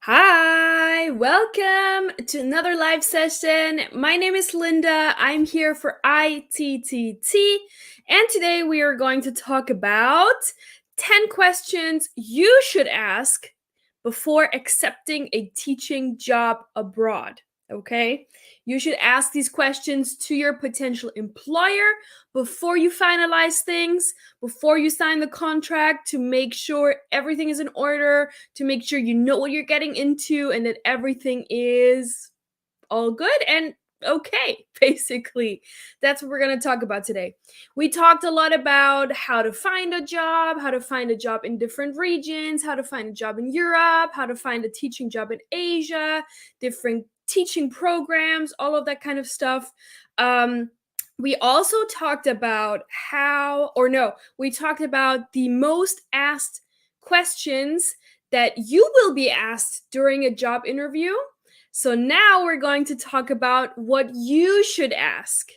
Hi, welcome to another live session. My name is Linda. I'm here for ITTT, and today we are going to talk about 10 questions you should ask before accepting a teaching job abroad. Okay? You should ask these questions to your potential employer before you finalize things, before you sign the contract, to make sure everything is in order, to make sure you know what you're getting into and that everything is all good and okay, basically. That's what we're going to talk about today. We talked a lot about how to find a job, how to find a job in different regions, how to find a job in Europe, how to find a teaching job in Asia, different teaching programs, all of that kind of stuff. We also talked about we talked about the most asked questions that you will be asked during a job interview. So now we're going to talk about what you should ask,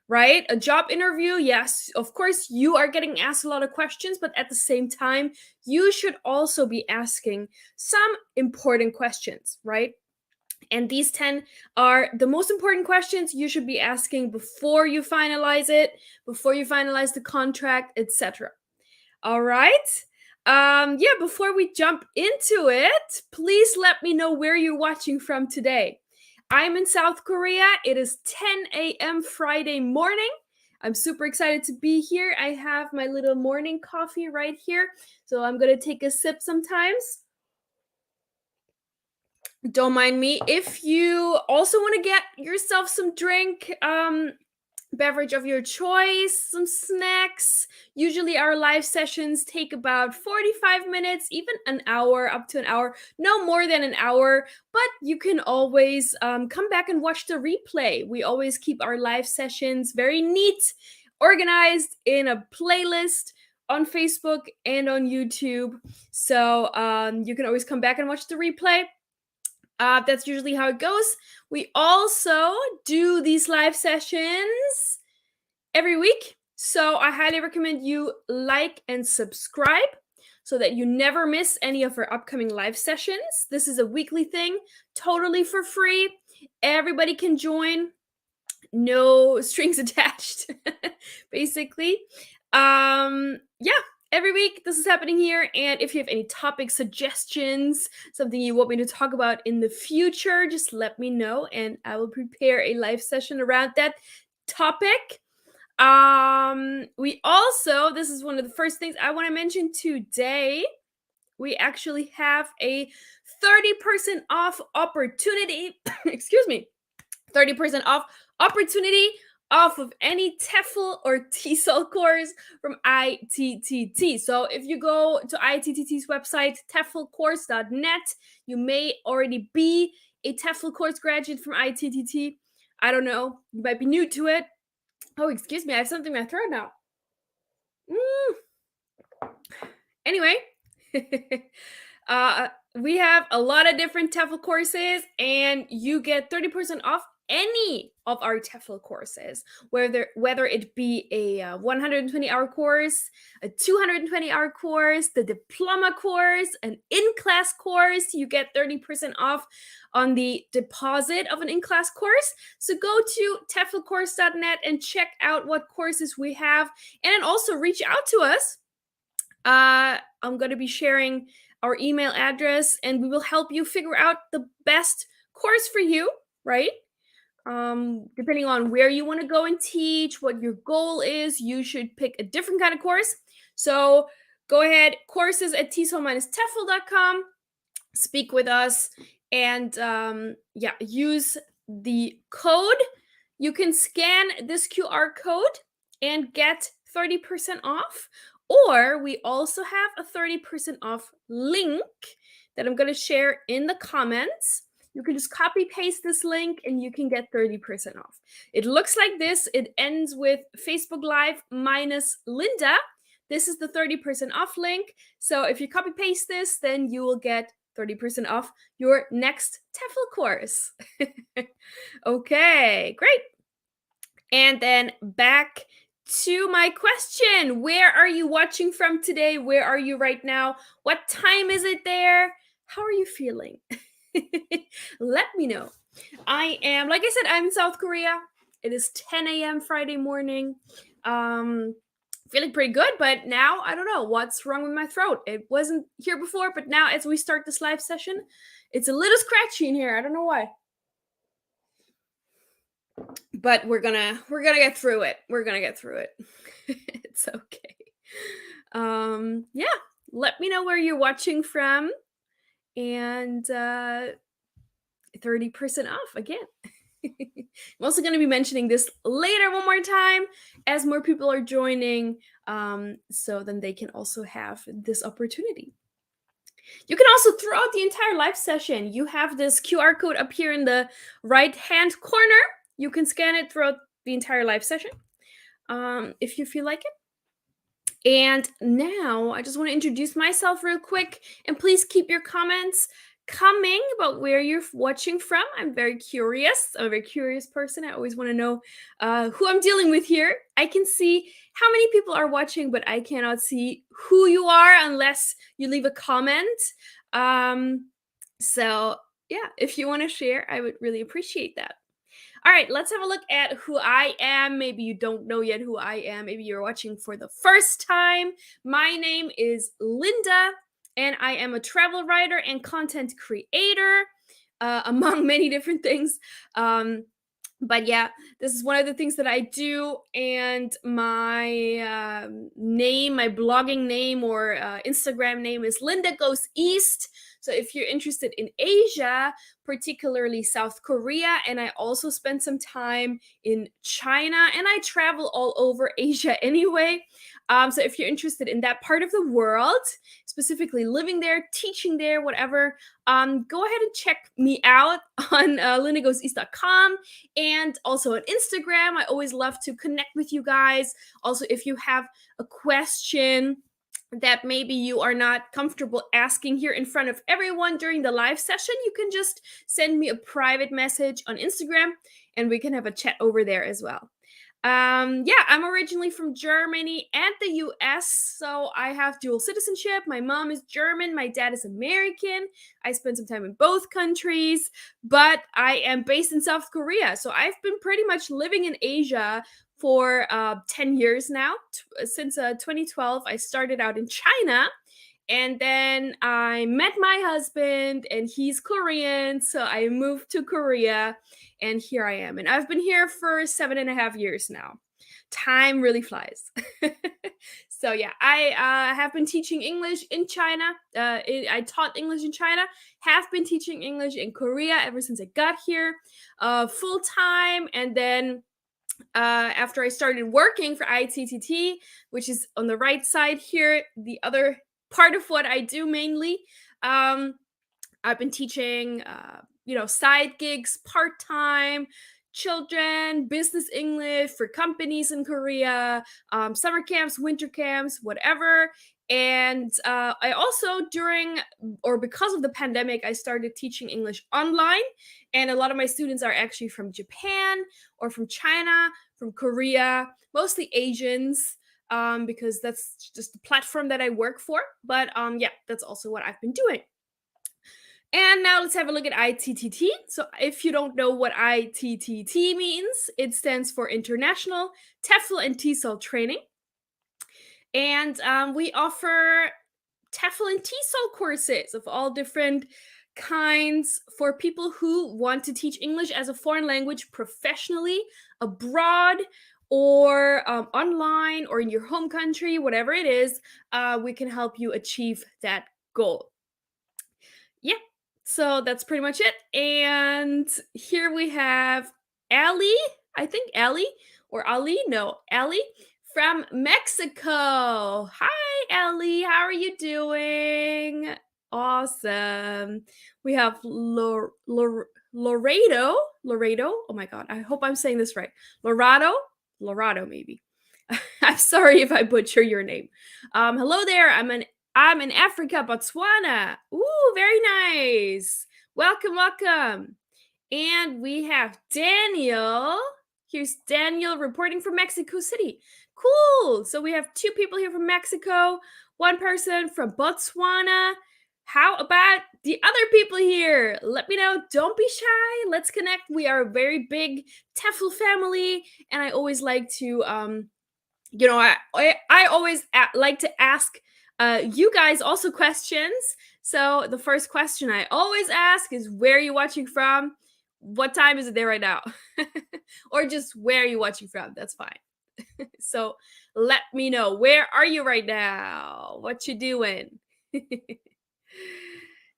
right? A job interview, yes, of course, you are getting asked a lot of questions, but at the same time, you should also be asking some important questions, right? And these 10 are the most important questions you should be asking before you finalize it, before you finalize the contract, etc. All right. Yeah, before we jump into it, please let me know where you're watching from today. I'm in South Korea. It is 10 a.m. Friday morning. I'm super excited to be here. I have my little morning coffee right here. So I'm going to take a sip sometimes. Don't mind me. If you also want to get yourself some drink, beverage of your choice, some snacks. Usually, our live sessions take about 45 minutes, even an hour, up to an hour, no more than an hour. But you can always come back and watch the replay. We always keep our live sessions very neat, organized in a playlist on Facebook and on YouTube. So you can always come back and watch the replay. That's usually how it goes. We also do these live sessions every week. So I highly recommend you like and subscribe so that you never miss any of our upcoming live sessions. This is a weekly thing, totally for free. Everybody can join, no strings attached, basically. Yeah, every week this is happening here. And if you have any topic suggestions, something you want me to talk about in the future, just let me know and I will prepare a live session around that topic. We also, this is one of the first things I want to mention today. We actually have a 30% off opportunity. Excuse me. 30% off opportunity off of any TEFL or TESOL course from ITTT. So if you go to ITTT's website, teflcourse.net, you may already be a TEFL course graduate from ITTT. I don't know. You might be new to it. Oh, excuse me. I have something in my throat now. Anyway, we have a lot of different TEFL courses, and you get 30% off any of our TEFL courses, whether it be a 120-hour course, a 220-hour course, the diploma course, an in-class course. You get 30% off on the deposit of an in-class course. So go to teflcourse.net and check out what courses we have, and then also reach out to us. I'm going to be sharing our email address, and we will help you figure out the best course for you, right? Depending on where you want to go and teach, what your goal is, you should pick a different kind of course. So go ahead, courses at tsol-tefl.com, speak with us, and use the code. You can scan this QR code and get 30% off. Or we also have a 30% off link that I'm going to share in the comments. You can just copy paste this link and you can get 30% off. It looks like this. It ends with Facebook Live minus Linda. This is the 30% off link. So if you copy paste this, then you will get 30% off your next TEFL course. Okay, great. And then back to my question. Where are you watching from today? Where are you right now? What time is it there? How are you feeling? Let me know. I am, like I said, I'm in South Korea. It is 10 a.m. Friday morning. Um, Feeling pretty good, but now I don't know what's wrong with my throat. It wasn't here before, but now as we start this live session, it's a little scratchy in here. I don't know why. But we're gonna get through it. We're gonna get through it. It's okay. Yeah, let me know where you're watching from, and 30% off again. I'm also going to be mentioning this later one more time as more people are joining, so then they can also have this opportunity. You can also, throughout the entire live session, you have this QR code up here in the right hand corner. You can scan it throughout the entire live session, if you feel like it. And now I just want to introduce myself real quick, and please keep your comments coming about where you're watching from. I'm very curious. I'm a very curious person. I always want to know who I'm dealing with here. I can see how many people are watching, but I cannot see who you are unless you leave a comment. So yeah, if you want to share, I would really appreciate that. All right, let's have a look at who I am. Maybe you don't know yet who I am. Maybe you're watching for the first time. My name is Linda, and I am a travel writer and content creator, among many different things. But yeah, this is one of the things that I do, and my name, my blogging name or Instagram name is Linda Goes East. So if you're interested in Asia, particularly South Korea, and I also spent some time in China, and I travel all over Asia anyway. So if you're interested in that part of the world, specifically living there, teaching there, whatever, go ahead and check me out on lindagoeseast.com and also on Instagram. I always love to connect with you guys. Also, if you have a question that maybe you are not comfortable asking here in front of everyone during the live session, you can just send me a private message on Instagram and we can have a chat over there as well. Yeah, I'm originally from Germany and the US, so I have dual citizenship. My mom is German, my dad is American. I spent some time in both countries, but I am based in South Korea, so I've been pretty much living in Asia for 10 years now. Since 2012, I started out in China. And then I met my husband, and he's Korean. So I moved to Korea, and here I am. And I've been here for 7.5 years now. Time really flies. So yeah, I have been teaching English in China. I taught English in China, have been teaching English in Korea ever since I got here full time. And then after I started working for ITTT, which is on the right side here, the other part of what I do mainly, I've been teaching, side gigs, part time, children, business English for companies in Korea, summer camps, winter camps, whatever. And I also, because of the pandemic, I started teaching English online. And a lot of my students are actually from Japan or from China, from Korea, mostly Asians. Because that's just the platform that I work for. But yeah, that's also what I've been doing. And now let's have a look at ITTT. So if you don't know what ITTT means, it stands for International TEFL and TESOL Training. And we offer TEFL and TESOL courses of all different kinds for people who want to teach English as a foreign language professionally abroad or online or in your home country, whatever it is. We can help you achieve that goal. Yeah, so that's pretty much it. And here we have Ellie, I think Ellie or Ali, no, Ellie from Mexico. Hi, Ellie, how are you doing? Awesome. We have Laredo. Oh my God, I hope I'm saying this right. Lorado, maybe. I'm sorry if I butcher your name. Hello there. I'm in Africa, Botswana. Ooh, very nice. Welcome. And we have Daniel. Here's Daniel reporting from Mexico City. Cool. So we have 2 people here from Mexico, 1 person from Botswana. How about the other people here, let me know. Don't be shy. Let's connect. We are a very big TEFL family, and I always like to I always like to ask you guys also questions. So the first question I always ask is, where are you watching from? What time is it there right now? Or just, where are you watching from? That's fine. So let me know, where are you right now? What you doing?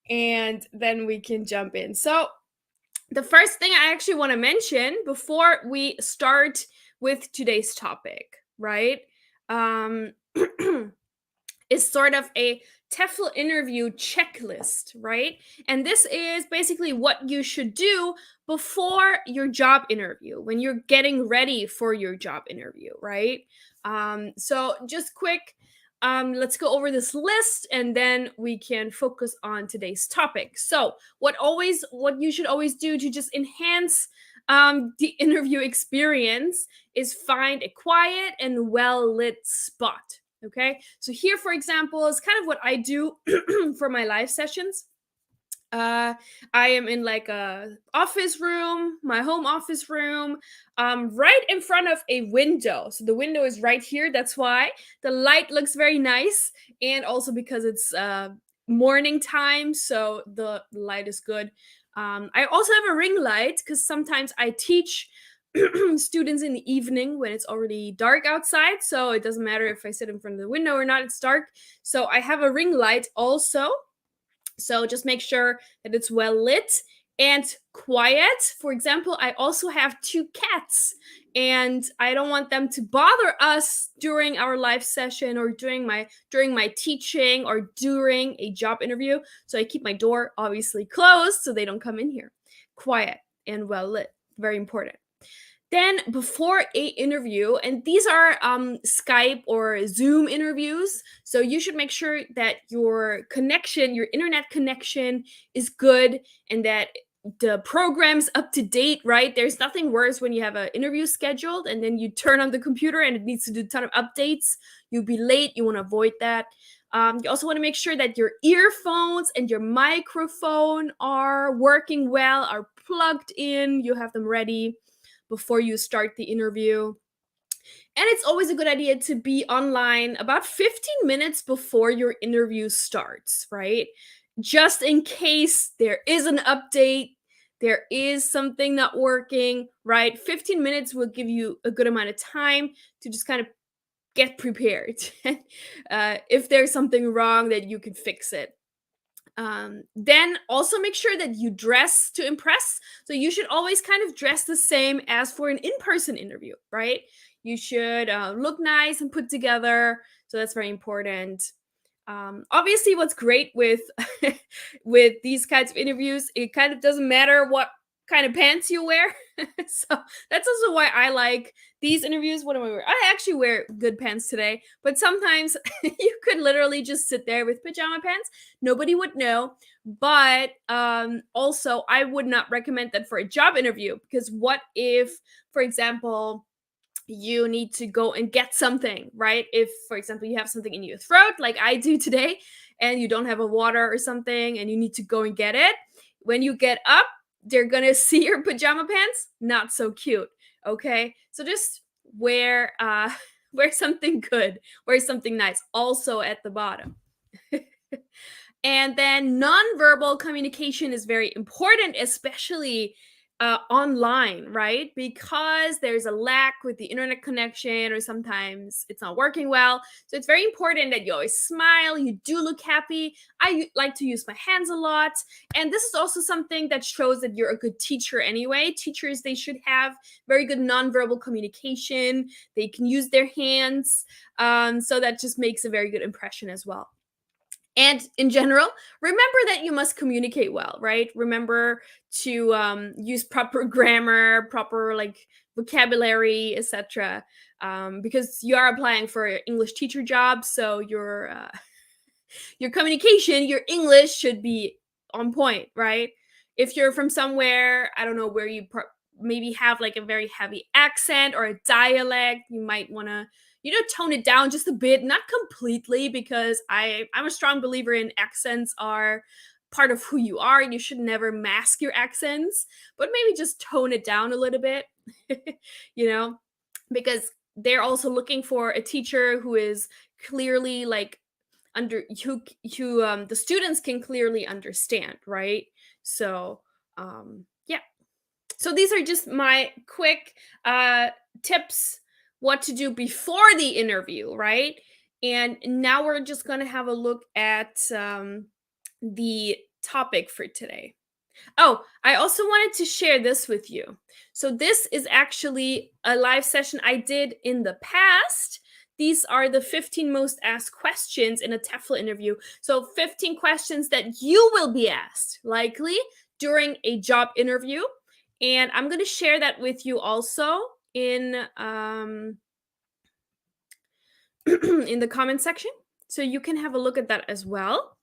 And then we can jump in. So the first thing I actually want to mention before we start with today's topic, right? Um, is sort of a TEFL interview checklist, right? And this is basically what you should do before your job interview, when you're getting ready for your job interview, right? So just quick, let's go over this list and then we can focus on today's topic. So what you should always do to just enhance the interview experience is find a quiet and well lit spot. Okay, so here, for example, is kind of what I do for my live sessions. uh I am in like a office room, my home office room, right in front of a window. So the window is right here. That's why the light looks very nice, and also because it's morning time, so the light is good. I also have a ring light because sometimes I teach students in the evening when it's already dark outside, so it doesn't matter if I sit in front of the window or not, it's dark. So I have a ring light also, so just make sure that it's well lit and quiet. For example, I also have two cats, and I don't want them to bother us during our live session or during my teaching or during a job interview. So I keep my door obviously closed so they don't come in here. Quiet and well lit. Very important. Then before a interview, and these are Skype or Zoom interviews, so you should make sure that your internet connection is good, and that the program's up to date, right? There's nothing worse when you have an interview scheduled and then you turn on the computer and it needs to do a ton of updates. You'll be late. You want to avoid that. You also want to make sure that your earphones and your microphone are working well, are plugged in, you have them ready before you start the interview. And it's always a good idea to be online about 15 minutes before your interview starts, right? Just in case there is an update, there is something not working, right? 15 minutes will give you a good amount of time to just kind of get prepared. If there's something wrong, that you can fix it. Then also make sure that you dress to impress. So you should always kind of dress the same as for an in-person interview, right? You should look nice and put together. So that's very important. Obviously, what's great with with these kinds of interviews, it kind of doesn't matter what kind of pants you wear. So that's also why I like these interviews. What do I wear? I actually wear good pants today, but sometimes you could literally just sit there with pajama pants. Nobody would know. But also, I would not recommend that for a job interview, because what if, for example, you need to go and get something, right? If, for example, you have something in your throat, like I do today, and you don't have a water or something, and you need to go and get it, when you get up, they're gonna see your pajama pants. Not so cute. Okay, so just wear wear something good, wear something nice. Also at the bottom. And then nonverbal communication is very important, especially online, right? Because there's a lack with the internet connection, or sometimes it's not working well. So it's very important that you always smile, you do look happy. I like to use my hands a lot. And this is also something that shows that you're a good teacher anyway. Teachers, they should have very good nonverbal communication. They can use their hands. So that just makes a very good impression as well. And in general, remember that you must communicate well, right? Remember to use proper grammar, proper like vocabulary, etc. Because you are applying for an English teacher job, so your communication, your English should be on point, right? If you're from somewhere, I don't know, where you maybe have like a very heavy accent or a dialect, you might want to, tone it down just a bit, not completely, because I'm a strong believer in accents are part of who you are, and you should never mask your accents, but maybe just tone it down a little bit, you know, because they're also looking for a teacher who is clearly like the students can clearly understand, right? So yeah, so these are just my quick tips what to do before the interview, right? And now we're just going to have a look at the topic for today. Oh, I also wanted to share this with you. So this is actually a live session I did in the past. These are the 15 most asked questions in a TEFL interview. So 15 questions that you will be asked likely during a job interview. And I'm going to share that with you also in in the comment section. So you can have a look at that as well.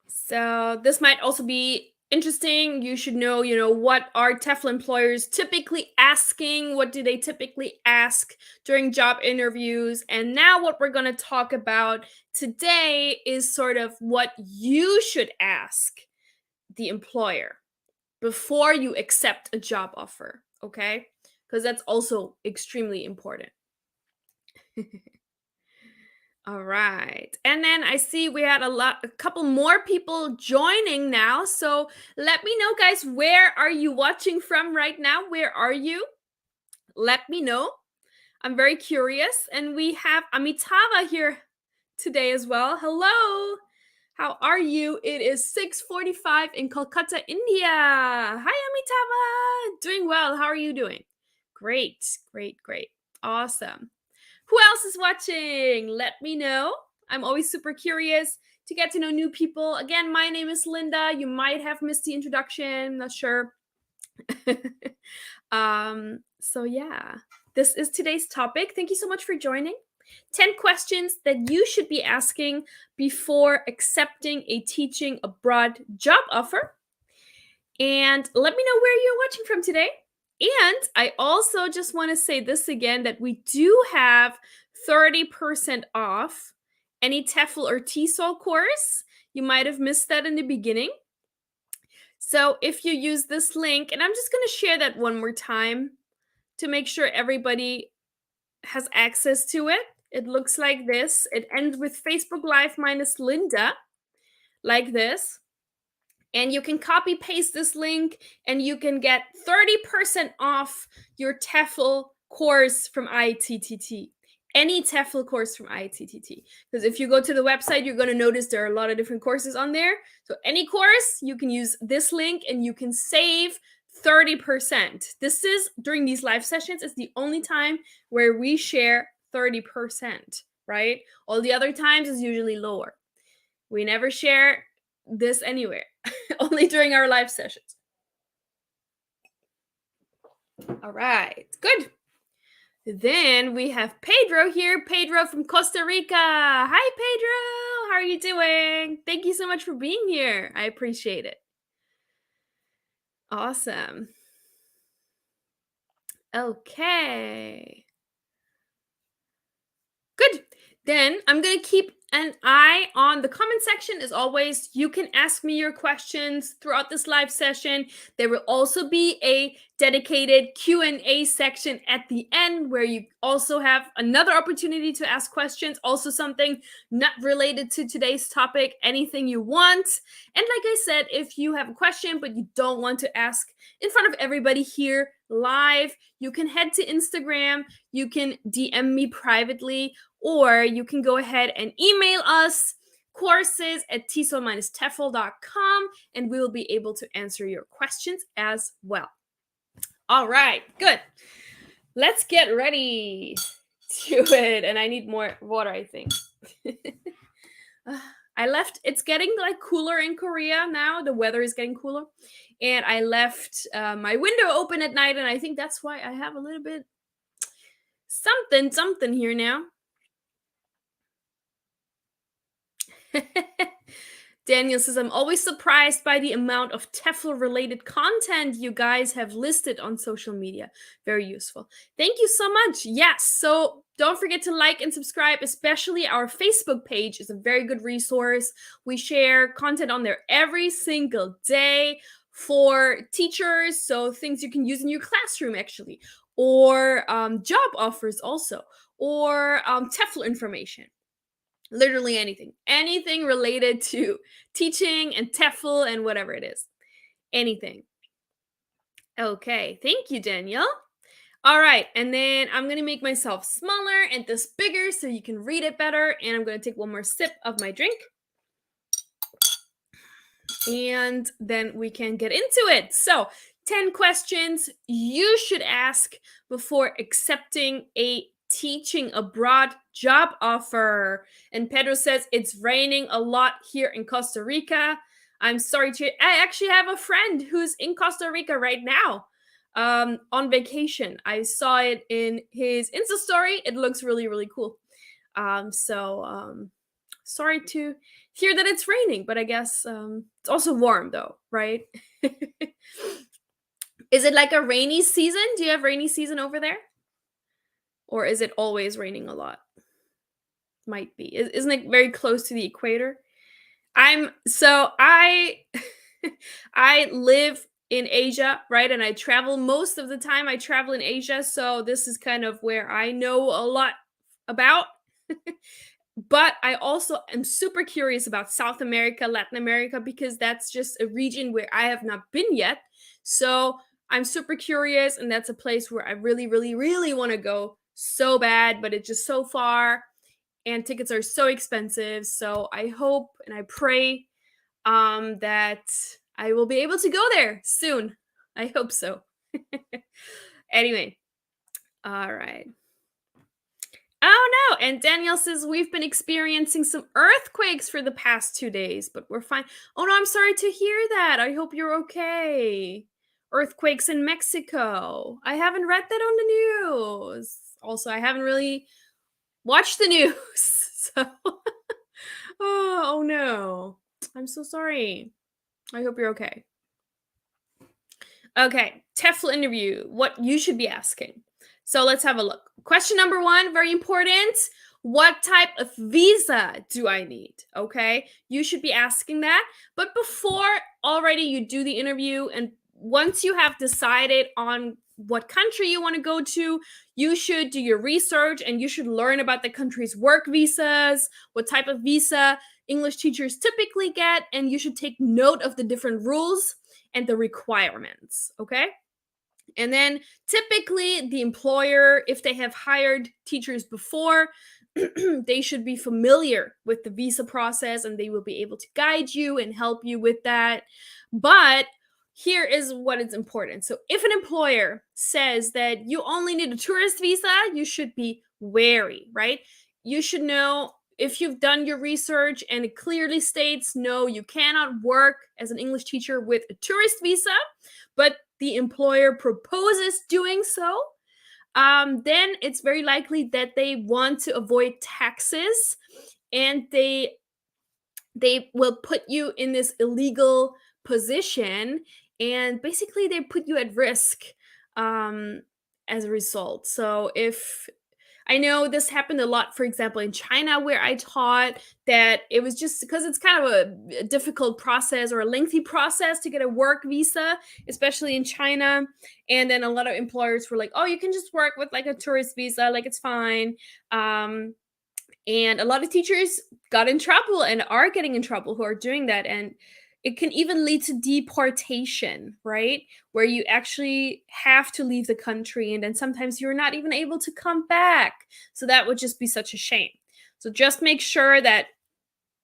So this might also be interesting. You should know, what are TEFL employers typically asking? What do they typically ask during job interviews? And now what we're going to talk about today is sort of what you should ask the employer before you accept a job offer, okay? Because that's also extremely important. All right. And then I see we had a couple more people joining now. So let me know, guys, where are you watching from right now? Where are you? Let me know. I'm very curious. And we have Amitava here today as well. Hello. How are you? It is 6:45 in Kolkata, India. Hi, Amitava. Doing well. How are you doing? Great, great, great. Awesome. Who else is watching? Let me know. I'm always super curious to get to know new people. Again, my name is Linda. You might have missed the introduction, not sure. So yeah, this is today's topic. Thank you so much for joining. 10 questions that you should be asking before accepting a teaching abroad job offer. And let me know where you're watching from today. And I also just want to say this again, that we do have 30% off any TEFL or TESOL course. You might have missed that in the beginning. So if you use this link, and I'm just going to share that one more time to make sure everybody has access to it. It looks like this. It ends with Facebook Live minus Linda, like this. And you can copy paste this link and you can get 30% off your TEFL course from ITTT. Any TEFL course from ITTT. Because if you go to the website, you're going to notice there are a lot of different courses on there. So any course, you can use this link and you can save 30%. This is, during these live sessions, it's the only time where we share 30%, right? All the other times is usually lower. We never share this anywhere. Only during our live sessions. All right, good. Then we have Pedro here. Pedro from Costa Rica. Hi, Pedro. How are you doing? Thank you so much for being here. I appreciate it. Awesome. Okay. Good. Then I'm going to keep an eye on the comment section. As always, you can ask me your questions throughout this live session. There will also be a dedicated Q&A section at the end where you also have another opportunity to ask questions, also something not related to today's topic, anything you want. And like I said, if you have a question but you don't want to ask in front of everybody here live, you can head to Instagram, you can DM me privately, or you can go ahead and email us courses@tsol-tefl.com, and we will be able to answer your questions as well. All right, good. Let's get ready to it. And I need more water, I think. I left, it's getting like cooler in Korea now. The weather is getting cooler. And I left my window open at night, and I think that's why I have a little bit something here now. Daniel says, I'm always surprised by the amount of TEFL related content you guys have listed on social media. Very useful. Thank you so much. Yes. So don't forget to like and subscribe, especially our Facebook page is a very good resource. We share content on there every single day for teachers. So things you can use in your classroom, actually, or job offers also, or TEFL information. Literally anything related to teaching and TEFL and whatever it is. Anything. Okay, thank you, Daniel. All right, and then I'm gonna make myself smaller and this bigger so you can read it better. And I'm gonna take one more sip of my drink. And then we can get into it. So, 10 questions you should ask before accepting a teaching abroad job offer. And Pedro says it's raining a lot here in Costa Rica. I'm sorry to, I actually have a friend who's in Costa Rica right now on vacation. I saw it in his Insta story. It looks really, really cool. Sorry to hear that it's raining, but I guess it's also warm though, right? Is it like a rainy season? Do you have rainy season over there? Or is it always raining a lot? Might be. Isn't it very close to the equator? I I live in Asia, right? And I travel most of the time I travel in Asia, so this is kind of where I know a lot about. But I also am super curious about South America, Latin America, because that's just a region where I have not been yet. So I'm super curious, and that's a place where I really, really, really want to go so bad, but it's just so far, and tickets are so expensive. So I hope and I pray that I will be able to go there soon. I hope so. Anyway, all right. Oh no, and Danielle says we've been experiencing some earthquakes for the past 2 days, but we're fine. Oh no, I'm sorry to hear that. I hope you're okay. Earthquakes in Mexico. I haven't read that on the news. Also, I haven't really watched the news. So, oh no. I'm so sorry. I hope you're okay. Okay, TEFL interview, what you should be asking. So let's have a look. Question number 1, very important. What type of visa do I need? Okay, you should be asking that. But before already you do the interview, and once you have decided on what country you want to go to, you should do your research and you should learn about the country's work visas, what type of visa English teachers typically get, and you should take note of the different rules and the requirements, okay? And then typically the employer, if they have hired teachers before, they should be familiar with the visa process and they will be able to guide you and help you with that. But here is what is important. So if an employer says that you only need a tourist visa, you should be wary, right? You should know if you've done your research and it clearly states no, you cannot work as an English teacher with a tourist visa, but the employer proposes doing so, then it's very likely that they want to avoid taxes and they will put you in this illegal position, and basically they put you at risk as a result. So if I know this happened a lot, for example, in China, where I taught, that it was just because it's kind of a difficult process or a lengthy process to get a work visa, especially in China. And then a lot of employers were like, oh, you can just work with like a tourist visa, like it's fine. And a lot of teachers got in trouble and are getting in trouble who are doing that. And it can even lead to deportation, right? Where you actually have to leave the country and then sometimes you're not even able to come back. So that would just be such a shame. So just make sure that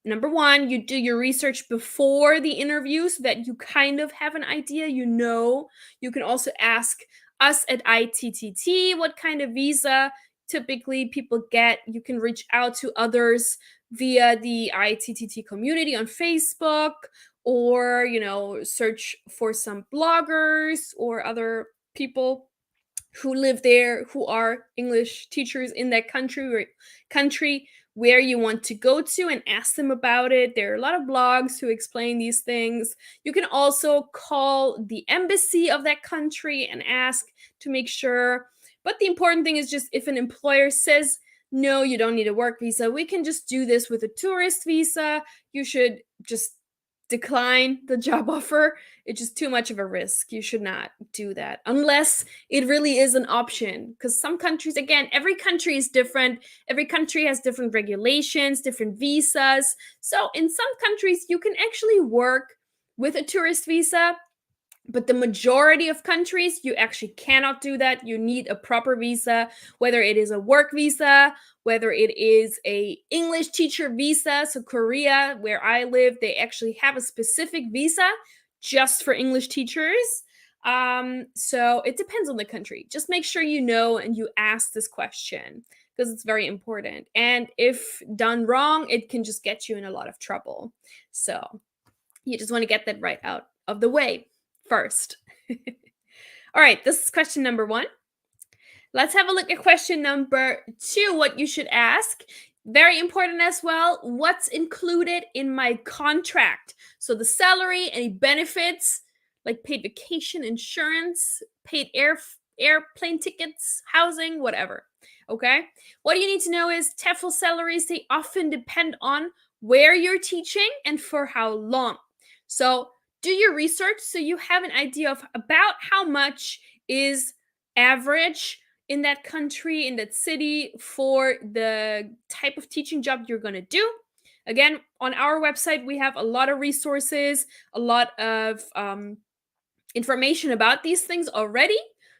number 1, you do your research before the interview so that you kind of have an idea, You can also ask us at ITTT what kind of visa typically people get. You can reach out to others via the ITTT community on Facebook, or search for some bloggers or other people who live there, who are English teachers in that country where you want to go to, and ask them about it. There are a lot of blogs who explain these things. You can also call the embassy of that country and ask to make sure. But the important thing is, just if an employer says, no, you don't need a work visa, we can just do this with a tourist visa, you should just decline the job offer. It's just too much of a risk. You should not do that unless it really is an option. Because some countries, again, every country is different. Every country has different regulations, different visas. So in some countries, you can actually work with a tourist visa, but the majority of countries, you actually cannot do that. You need a proper visa, whether it is a work visa, whether it is a English teacher visa. So Korea, where I live, they actually have a specific visa just for English teachers. So it depends on the country. Just make sure you know and you ask this question, because it's very important. And if done wrong, it can just get you in a lot of trouble. So you just want to get that right out of the way first. All right, this is question number 1. Let's have a look at question number 2, what you should ask. Very important as well. What's included in my contract? So the salary, any benefits, like paid vacation, insurance, paid airplane tickets, housing, whatever. Okay. What you need to know is TEFL salaries, they often depend on where you're teaching and for how long. So do your research so you have an idea of about how much is average in that country, in that city, for the type of teaching job you're going to do. Again, on our website, we have a lot of resources, a lot of information about these things already.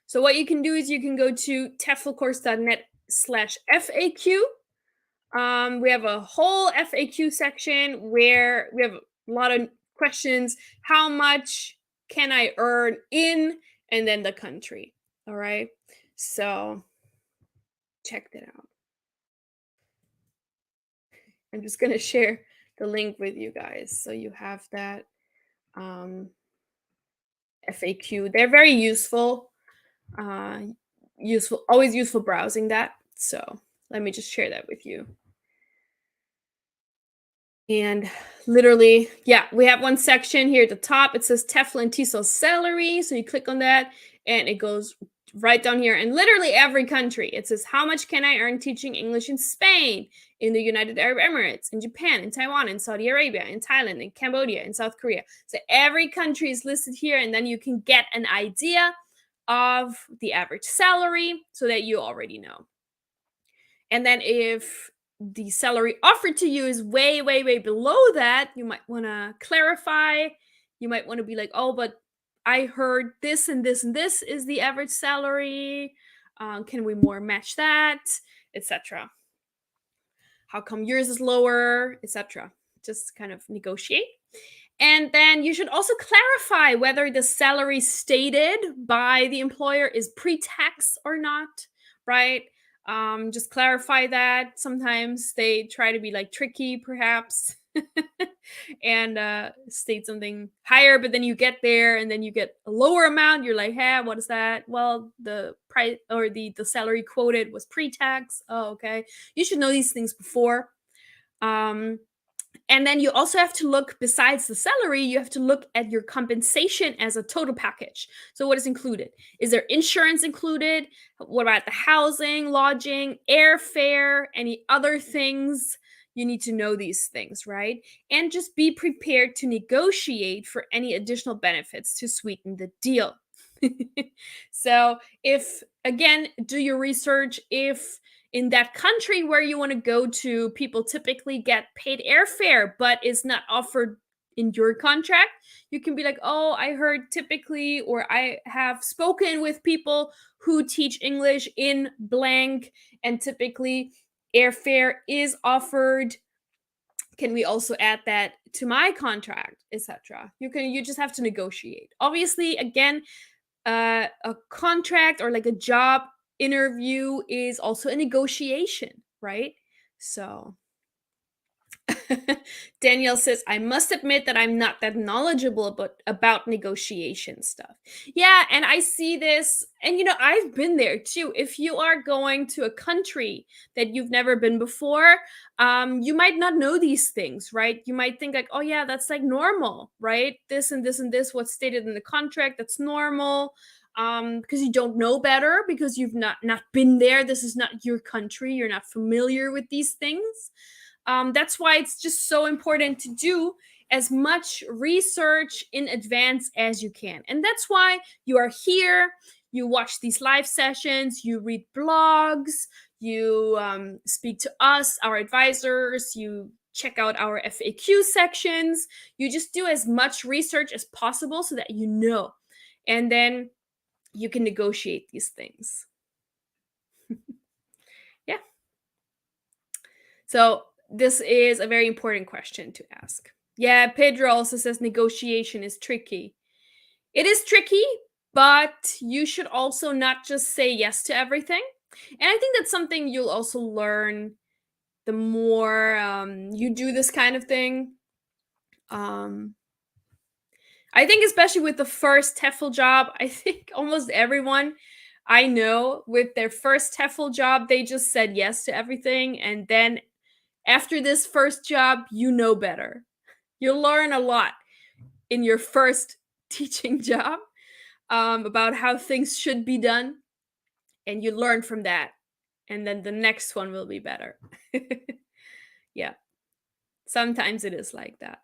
So what you can do is you can go to teflcourse.net/FAQ. We have a whole FAQ section where we have a lot of questions. How much can I earn in, and then the country? All right. So check that out. I'm just going to share the link with you guys so you have that um, FAQ. They're very useful. Always useful browsing that. So let me just share that with you. And literally, yeah, we have one section here at the top. It says TEFL and TESOL salary. So you click on that and it goes right down here. And literally every country, it says, how much can I earn teaching English in Spain, in the United Arab Emirates, in Japan, in Taiwan, in Saudi Arabia, in Thailand, in Cambodia, in South Korea. So every country is listed here. And then you can get an idea of the average salary so that you already know. And then if the salary offered to you is way, way, way below that, you might want to clarify. You might want to be like, oh, but I heard this and this and this is the average salary. Can we more match that, etc.? How come yours is lower, etc.? Just kind of negotiate. And then you should also clarify whether the salary stated by the employer is pre-tax or not, right? Just clarify that. Sometimes they try to be like tricky, perhaps, and state something higher, but then you get there and then you get a lower amount. You're like, hey, what is that? Well, the price or the salary quoted was pre-tax. Oh, okay. You should know these things before. And then you also have to look, besides the salary, you have to look at your compensation as a total package. So what is included? Is there insurance included? What about the housing, lodging, airfare, any other things? You need to know these things, right? And just be prepared to negotiate for any additional benefits to sweeten the deal. So if, again, do your research. If in that country where you want to go to, people typically get paid airfare, but is not offered in your contract, you can be like, oh, I heard typically, or I have spoken with people who teach English in blank, and typically airfare is offered. Can we also add that to my contract, etc.? You just have to negotiate. Obviously, again, a contract or like a job interview is also a negotiation, right? So Danielle says, I must admit that I'm not that knowledgeable about negotiation stuff. Yeah, and I see this, and I've been there too. If you are going to a country that you've never been before, you might not know these things, right? You might think like, oh yeah, that's like normal, right? This and this and this, what's stated in the contract, that's normal. Because you don't know better, because you've not been there. This is not your country. You're not familiar with these things. That's why it's just so important to do as much research in advance as you can. And that's why you are here. You watch these live sessions, you read blogs, you speak to us, our advisors, you check out our FAQ sections. You just do as much research as possible so that you know. And then you can negotiate these things. Yeah. So this is a very important question to ask. Yeah, Pedro also says negotiation is tricky. It is tricky, but you should also not just say yes to everything. And I think that's something you'll also learn the more you do this kind of thing. I think especially with the first TEFL job, I think almost everyone I know with their first TEFL job, they just said yes to everything. And then after this first job, you know better. You'll learn a lot in your first teaching job about how things should be done. And you learn from that. And then the next one will be better. Yeah. Sometimes it is like that.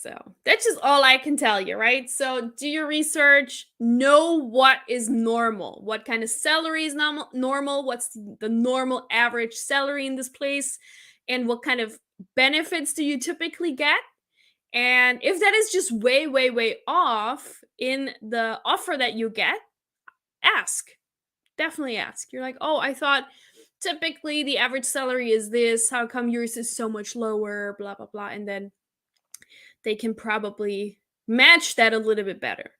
So that's just all I can tell you, right? So do your research, know what is normal, what kind of salary is normal, what's the normal average salary in this place, and what kind of benefits do you typically get. And if that is just way, way, way off in the offer that you get, ask. Definitely ask. You're like, oh, I thought typically the average salary is this. How come yours is so much lower? Blah, blah, blah. And then they can probably match that a little bit better.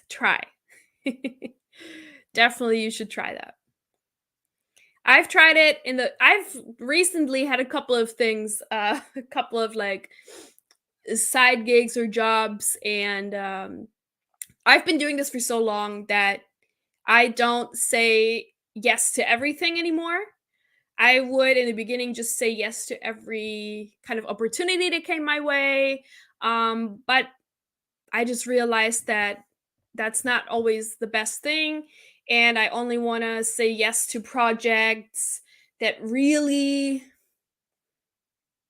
Try. Definitely you should try that. I've tried it I've recently had a couple of things, a couple of like side gigs or jobs, and I've been doing this for so long that I don't say yes to everything anymore. I would in the beginning just say yes to every kind of opportunity that came my way. But I just realized that that's not always the best thing. And I only want to say yes to projects that really,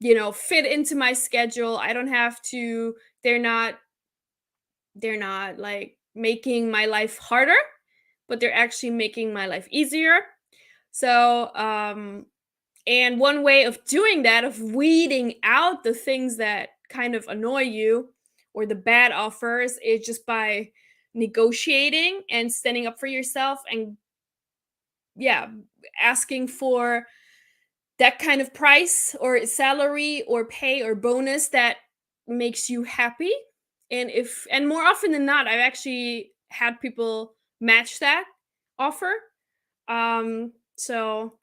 fit into my schedule. I don't have to, they're not, they're not like making my life harder, but they're actually making my life easier. So, and one way of doing that, of weeding out the things that kind of annoy you or the bad offers, is just by negotiating and standing up for yourself and, yeah, asking for that kind of price or salary or pay or bonus that makes you happy. And more often than not, I've actually had people match that offer. So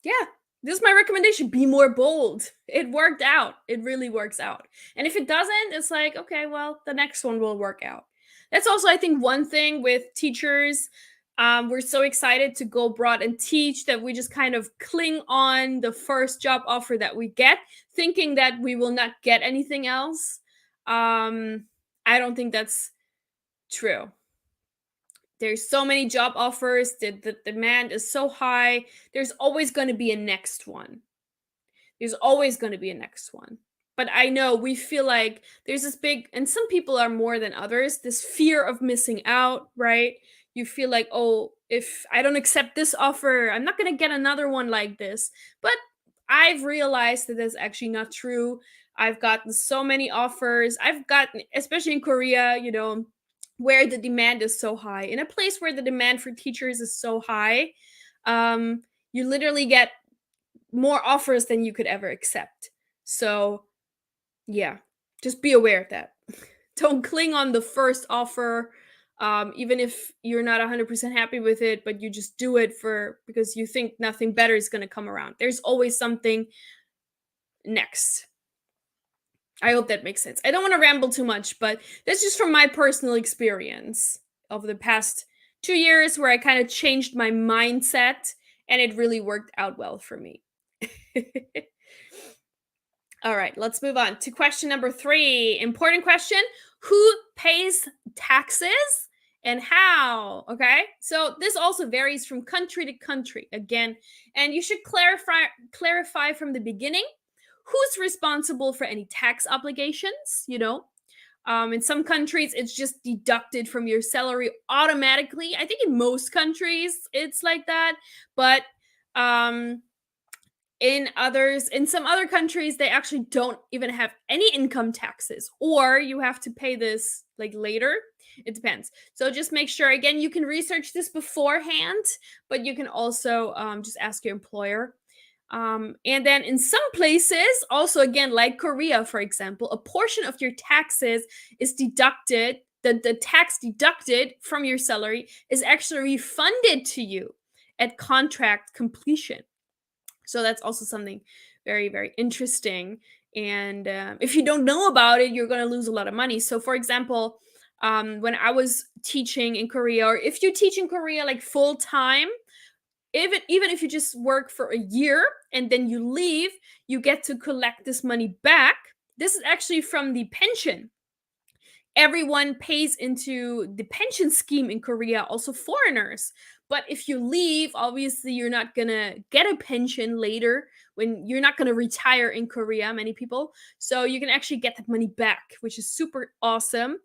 yeah, this is my recommendation. Be more bold. It worked out. It really works out. And if it doesn't, it's like, okay, well, the next one will work out. That's also, I think, one thing with teachers. We're so excited to go abroad and teach that we just kind of cling on the first job offer that we get, thinking that we will not get anything else. I don't think that's true. There's so many job offers, the demand is so high. There's always going to be a next one. There's always going to be a next one. But I know we feel like there's this big, and some people are more than others, this fear of missing out, right? You feel like, oh, if I don't accept this offer, I'm not going to get another one like this. But I've realized that that's actually not true. I've gotten so many offers. I've gotten, especially in Korea, where the demand is so high. In a place where the demand for teachers is so high, you literally get more offers than you could ever accept. So, yeah, just be aware of that. Don't cling on the first offer, even if you're not 100% happy with it, but you just do it because you think nothing better is going to come around. There's always something next. I hope that makes sense. I don't want to ramble too much, but that's just from my personal experience of the past 2 years where I kind of changed my mindset and it really worked out well for me. All right, let's move on to question number 3. Important question. Who pays taxes and how? Okay, so this also varies from country to country again, and you should clarify from the beginning who's responsible for any tax obligations. In some countries, it's just deducted from your salary automatically. I think in most countries, it's like that. But um, in some other countries, they actually don't even have any income taxes, or you have to pay this like later. It depends. So just make sure, again, you can research this beforehand, but you can also just ask your employer. And then in some places, also again, like Korea, for example, a portion of your taxes is deducted. The tax deducted from your salary is actually refunded to you at contract completion. So that's also something very, very interesting. And if you don't know about it, you're going to lose a lot of money. So, for example, when I was teaching in Korea, or if you teach in Korea like full time, even if you just work for a year and then you leave, you get to collect this money back. This is actually from the pension. Everyone pays into the pension scheme in Korea, also foreigners. But if you leave, obviously you're not gonna get a pension later when you're not gonna retire in Korea, many people. So you can actually get that money back, which is super awesome.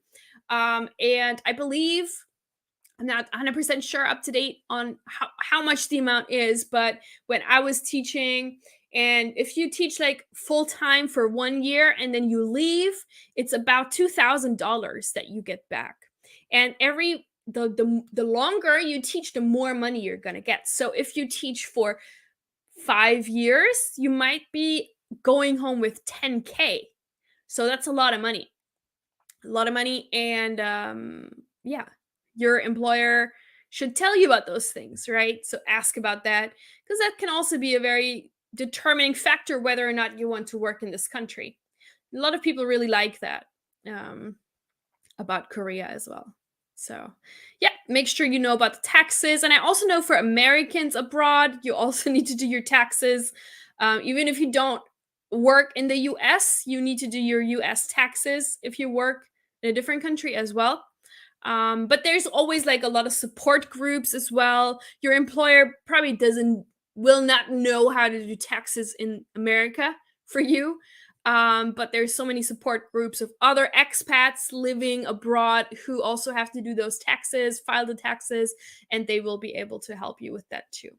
And I believe I'm not 100% sure up to date on how much the amount is, but when I was teaching, and if you teach like full time for 1 year and then you leave, it's about $2,000 that you get back. And the longer you teach, the more money you're gonna get. So if you teach for 5 years, you might be going home with 10K. So that's a lot of money. A lot of money. And yeah, your employer should tell you about those things, right? So ask about that, because that can also be a very determining factor whether or not you want to work in this country. A lot of people really like that um, about Korea as well. So, yeah, make sure you know about the taxes. And I also know for Americans abroad, you also need to do your taxes. Even if you don't work in the US, you need to do your US taxes if you work in a different country as well. But there's always like a lot of support groups as well. Your employer probably will not know how to do taxes in America for you. But there's so many support groups of other expats living abroad who also have to do those taxes, file the taxes, and they will be able to help you with that too.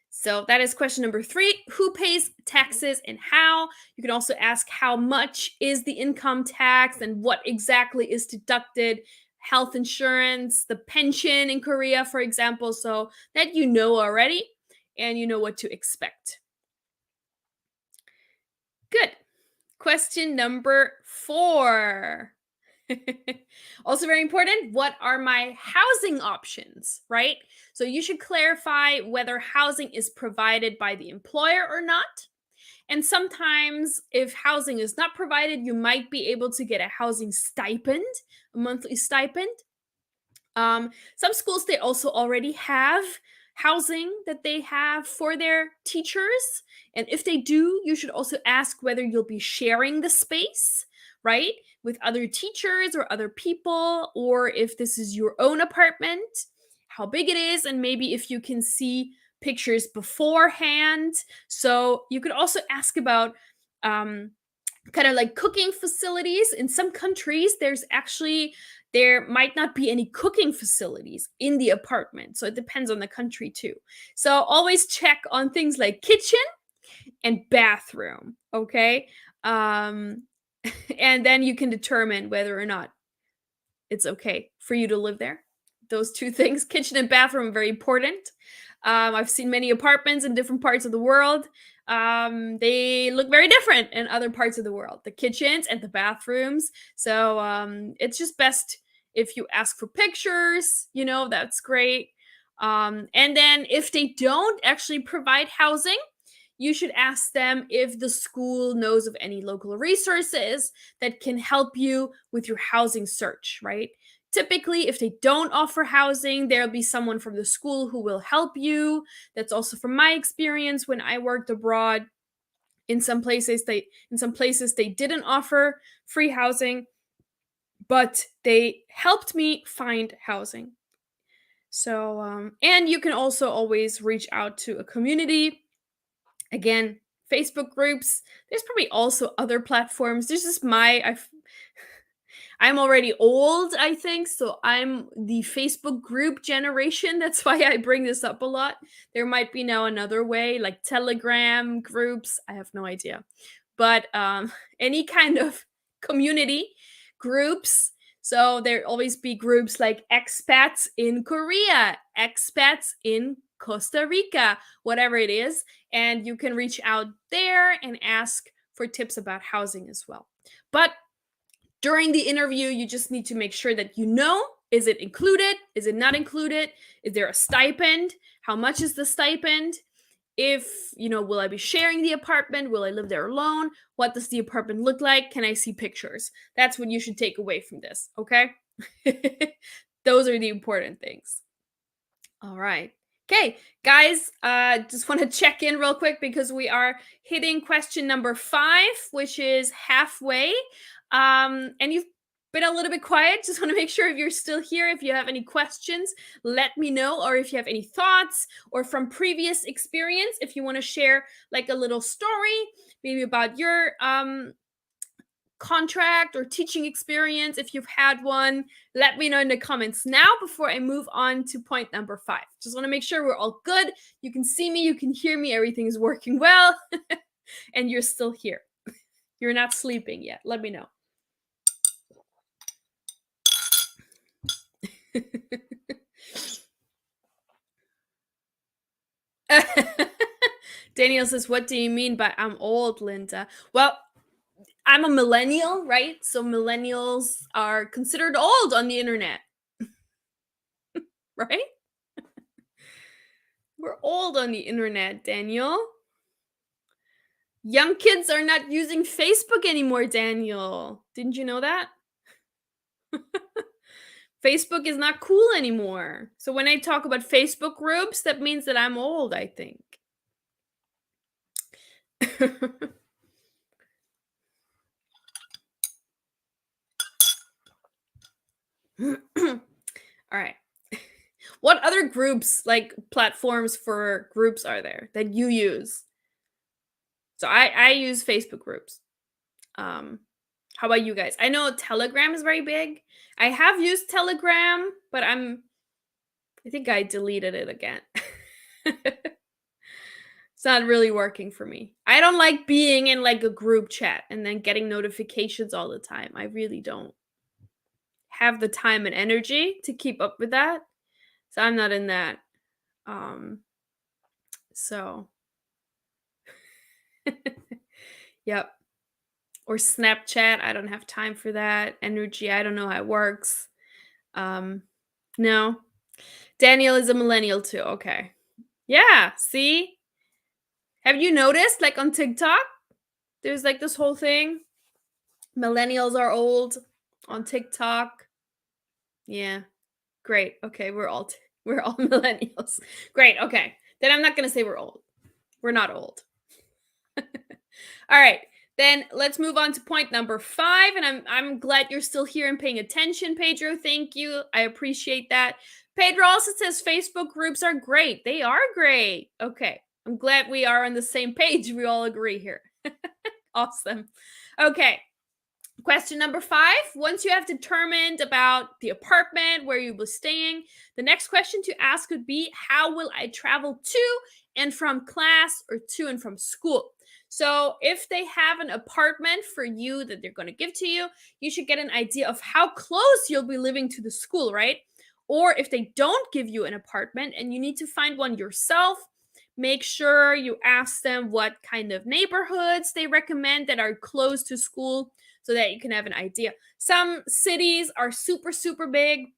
So that is question number 3. Who pays taxes and how? You can also ask how much is the income tax and what exactly is deducted. Health insurance, the pension in Korea, for example, so that you know already and you know what to expect. Good. Question number 4. Also very important, what are my housing options, right? So you should clarify whether housing is provided by the employer or not. And sometimes if housing is not provided, you might be able to get a housing stipend, a monthly stipend. Some schools, they also already have housing that they have for their teachers. And if they do, you should also ask whether you'll be sharing the space, right, with other teachers or other people, or if this is your own apartment, how big it is, and maybe if you can see pictures beforehand. So you could also ask about kind of like cooking facilities. In some countries, there might not be any cooking facilities in the apartment, so it depends on the country too. So always check on things like kitchen and bathroom, okay? um and then you can determine whether or not it's okay for you to live there. Those two things, kitchen and bathroom, are very important. I've seen many apartments in different parts of the world. They look very different in other parts of the world, the kitchens and the bathrooms. So it's just best if you ask for pictures, that's great. And then if they don't actually provide housing, you should ask them if the school knows of any local resources that can help you with your housing search, right? Typically, if they don't offer housing, there'll be someone from the school who will help you. That's also from my experience when I worked abroad. In some places they didn't offer free housing, but they helped me find housing. So, and you can also always reach out to a community. Again, Facebook groups. There's probably also other platforms. This is I'm already old, I think, so I'm the Facebook group generation. That's why I bring this up a lot. There might be now another way, like Telegram groups. I have no idea. But any kind of community groups. So there always be groups like expats in Korea, expats in Costa Rica, whatever it is. And you can reach out there and ask for tips about housing as well. But during the interview, you just need to make sure that you know, is it included? Is it not included? Is there a stipend? How much is the stipend? If, will I be sharing the apartment? Will I live there alone? What does the apartment look like? Can I see pictures? That's what you should take away from this, okay? Those are the important things. All right. Okay, guys, just want to check in real quick because we are hitting question number 5, which is halfway. And you've been a little bit quiet. Just want to make sure if you're still here, if you have any questions, let me know. Or if you have any thoughts or from previous experience, if you want to share like a little story, maybe about your contract or teaching experience, if you've had one, let me know in the comments now before I move on to point number 5. Just want to make sure we're all good. You can see me, you can hear me, everything's working well, and you're still here. You're not sleeping yet. Let me know. Daniel says, what do you mean by I'm old, Linda? Well, I'm a millennial, right? So millennials are considered old on the internet. Right? We're old on the internet, Daniel. Young kids are not using Facebook anymore, Daniel. Didn't you know that? Facebook is not cool anymore. So when I talk about Facebook groups, that means that I'm old, I think. All right. What other groups, like platforms for groups, are there that you use? So I use Facebook groups. How about you guys? I know Telegram is very big. I have used Telegram, but I think I deleted it again. It's not really working for me. I don't like being in like a group chat and then getting notifications all the time. I really don't have the time and energy to keep up with that. So I'm not in that. So yep. Or Snapchat, I don't have time for that. Energy, I don't know how it works. No. Daniel is a millennial too. Okay. Yeah, see? Have you noticed like on TikTok? There's like this whole thing. Millennials are old on TikTok. Yeah. Great. Okay, we're all millennials. Great. Okay. Then I'm not going to say we're old. We're not old. All right. Then let's move on to point number 5. And I'm glad you're still here and paying attention, Pedro. Thank you. I appreciate that. Pedro also says Facebook groups are great. They are great. Okay. I'm glad we are on the same page. We all agree here. Awesome. Okay. Question number 5. Once you have determined about the apartment where you will be staying, the next question to ask would be, how will I travel to and from class or to and from school? So if they have an apartment for you that they're going to give to you, you should get an idea of how close you'll be living to the school, right? Or if they don't give you an apartment and you need to find one yourself, make sure you ask them what kind of neighborhoods they recommend that are close to school so that you can have an idea. Some cities are super, super big.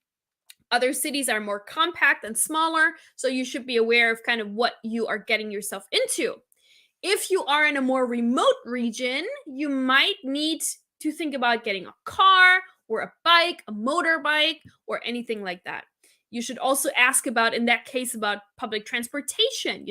Other cities are more compact and smaller. So you should be aware of kind of what you are getting yourself into. If you are in a more remote region, you might need to think about getting a car or a bike, a motorbike, or anything like that. You should also ask about, in that case, about public transportation.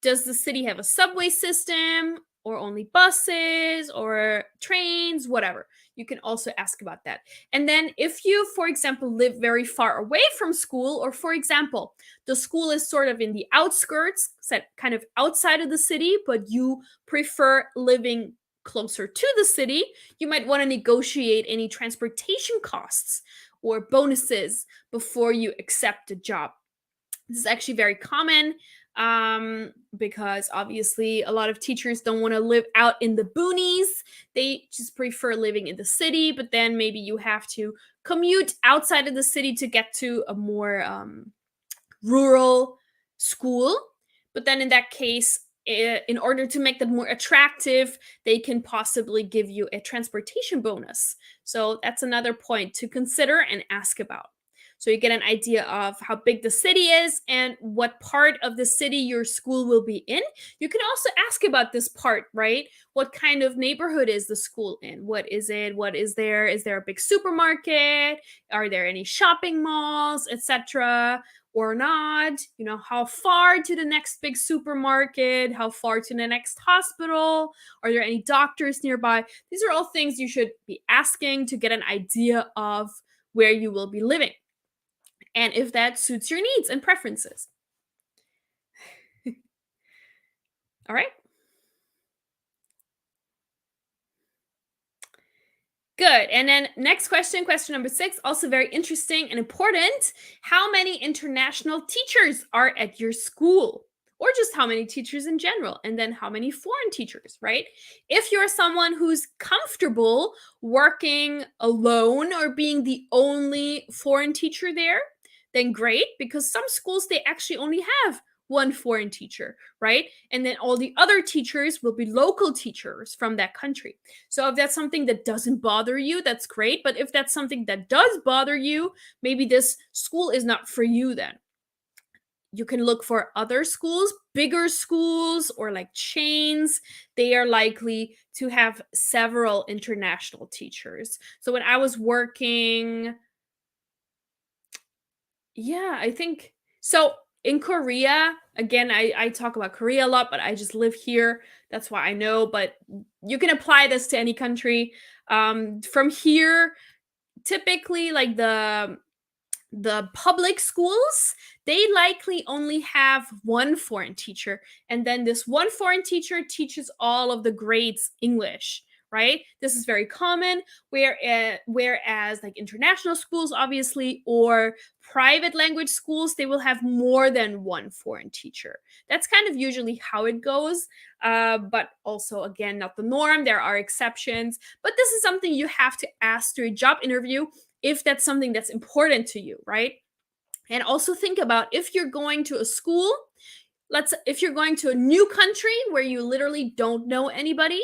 Does the city have a subway system or only buses or trains, whatever? You can also ask about that. And then if you, for example, live very far away from school, or for example, the school is sort of in the outskirts, set kind of outside of the city, but you prefer living closer to the city, you might want to negotiate any transportation costs or bonuses before you accept a job. This is actually very common, because obviously a lot of teachers don't want to live out in the boonies. They just prefer living in the city, but then maybe you have to commute outside of the city to get to a more rural school. But then in that case, in order to make that more attractive, they can possibly give you a transportation bonus. So that's another point to consider and ask about. So you get an idea of how big the city is and what part of the city your school will be in. You can also ask about this part, right? What kind of neighborhood is the school in? What is it? What is there? Is there a big supermarket? Are there any shopping malls, etc.? Or not? How far to the next big supermarket? How far to the next hospital? Are there any doctors nearby? These are all things you should be asking to get an idea of where you will be living and if that suits your needs and preferences. All right. Good. And then next question number 6, also very interesting and important. How many international teachers are at your school? Or just how many teachers in general? And then how many foreign teachers, right? If you're someone who's comfortable working alone or being the only foreign teacher there, then great, because some schools, they actually only have one foreign teacher, right? And then all the other teachers will be local teachers from that country. So if that's something that doesn't bother you, that's great. But if that's something that does bother you, maybe this school is not for you then. You can look for other schools, bigger schools, or like chains. They are likely to have several international teachers. So when I was working, yeah, I think so. In Korea, again, I talk about Korea a lot, but I just live here. That's why I know. But you can apply this to any country. From here, typically, like the public schools, they likely only have one foreign teacher, and then this one foreign teacher teaches all of the grades English, right? This is very common. Whereas like international schools, obviously, or private language schools, they will have more than one foreign teacher. That's kind of usually how it goes, but also, again, not the norm. There are exceptions, but this is something you have to ask through a job interview if that's something that's important to you, right? And also think about if you're going to a school, if you're going to a new country where you literally don't know anybody,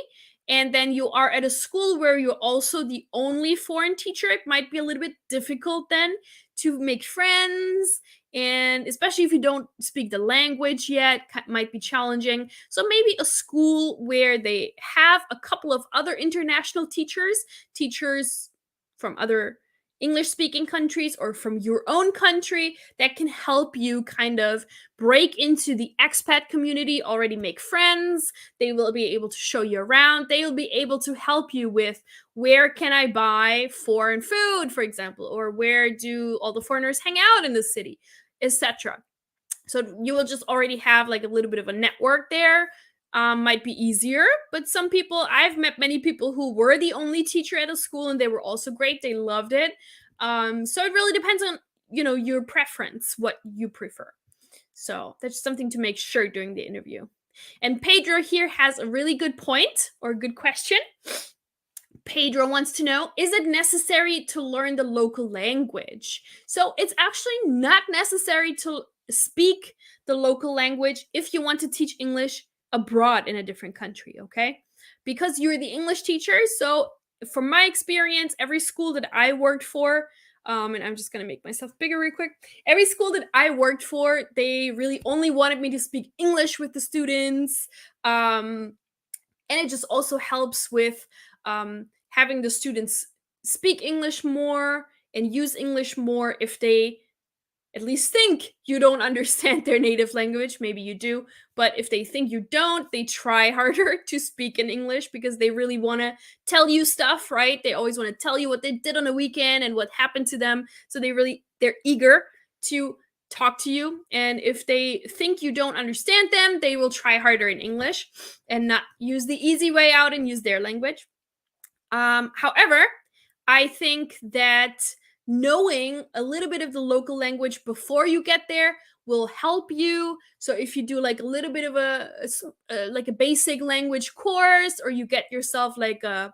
and then you are at a school where you're also the only foreign teacher, it might be a little bit difficult then to make friends, and especially if you don't speak the language yet, might be challenging. So maybe a school where they have a couple of other international teachers from other English speaking countries or from your own country, that can help you kind of break into the expat community, already make friends. They will be able to show you around. They will be able to help you with where can I buy foreign food, for example, or where do all the foreigners hang out in the city, etc. So you will just already have like a little bit of a network there. Might be easier, but some people, I've met many people who were the only teacher at a school and they were also great. They loved it. So it really depends on, your preference, what you prefer. So that's something to make sure during the interview. And Pedro here has a really good point or a good question. Pedro wants to know, is it necessary to learn the local language? So it's actually not necessary to speak the local language if you want to teach English abroad in a different country, okay? Because you're the English teacher. So from my experience, every school that I worked for, And I'm just gonna make myself bigger real quick. Every school that I worked for, they really only wanted me to speak English with the students. And it just also helps with having the students speak English more and use English more if they at least think you don't understand their native language. Maybe you do, but if they think you don't, they try harder to speak in English because they really want to tell you stuff, right? They always want to tell you what they did on the weekend and what happened to them. So they're eager to talk to you. And if they think you don't understand them, they will try harder in English and not use the easy way out and use their language. However, I think that knowing a little bit of the local language before you get there will help you. So if you do like a little bit of like a basic language course, or you get yourself like a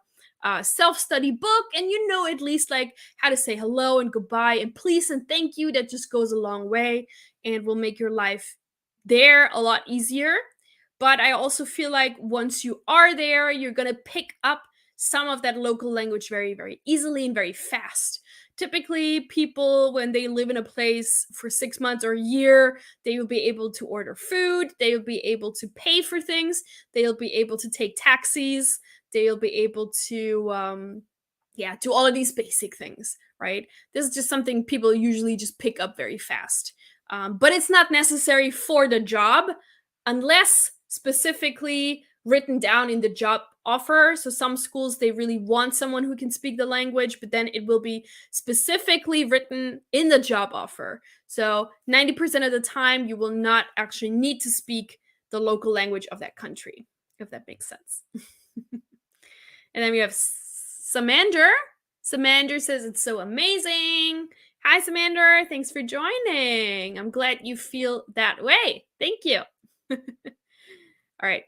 self-study book, and you know at least like how to say hello and goodbye and please and thank you, that just goes a long way and will make your life there a lot easier. But I also feel like once you are there, you're going to pick up some of that local language very, very easily and very fast. Typically, people, when they live in a place for 6 months or a year, they will be able to order food, they will be able to pay for things, they'll be able to take taxis, they'll be able to, yeah, do all of these basic things, right? This is just something people usually just pick up very fast. But it's not necessary for the job unless specifically written down in the job offer. So some schools, they really want someone who can speak the language, but then it will be specifically written in the job offer. So 90% of the time, you will not actually need to speak the local language of that country, if that makes sense. And then we have Samander. Samander says it's so amazing. Hi, Samander. Thanks for joining. I'm glad you feel that way. Thank you. All right.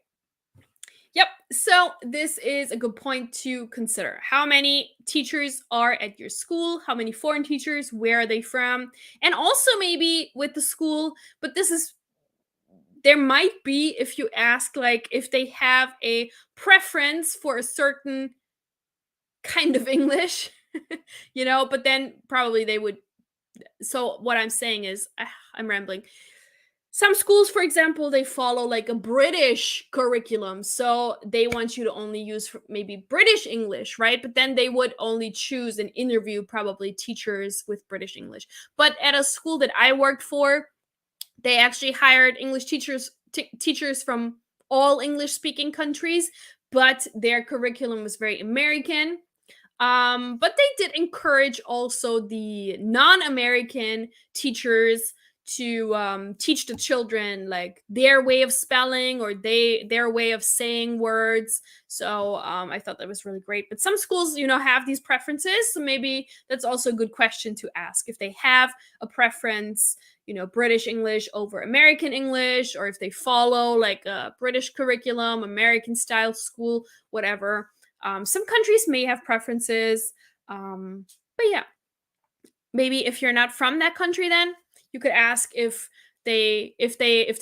Yep. So this is a good point to consider. How many teachers are at your school? How many foreign teachers? Where are they from? And also maybe with the school, but there might be, if you ask, like if they have a preference for a certain kind of English, but then probably they would. So what I'm saying is, I'm rambling. Some schools, for example, they follow like a British curriculum. So they want you to only use maybe British English, right? But then they would only choose and interview probably teachers with British English. But at a school that I worked for, they actually hired English teachers from all English speaking countries, but their curriculum was very American. But they did encourage also the non-American teachers to teach the children like their way of spelling or their way of saying words. So I thought that was really great. But some schools, have these preferences. So maybe that's also a good question to ask if they have a preference, British English over American English, or if they follow like a British curriculum, American style school, whatever. Some countries may have preferences, but yeah, maybe if you're not from that country, then you could ask if the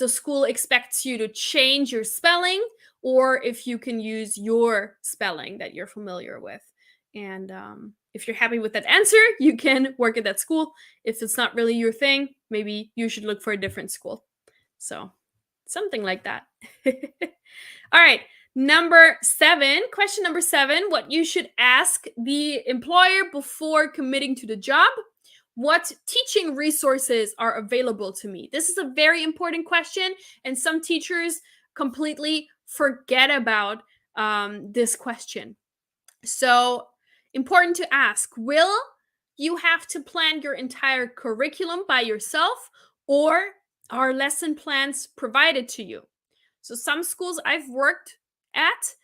school expects you to change your spelling, or if you can use your spelling that you're familiar with. And if you're happy with that answer, you can work at that school. If it's not really your thing, maybe you should look for a different school. So something like that. All right. Question number 7, what you should ask the employer before committing to the job. What teaching resources are available to me? This is a very important question, and some teachers completely forget about this question. So, important to ask, will you have to plan your entire curriculum by yourself, or are lesson plans provided to you? So some schools I've worked at,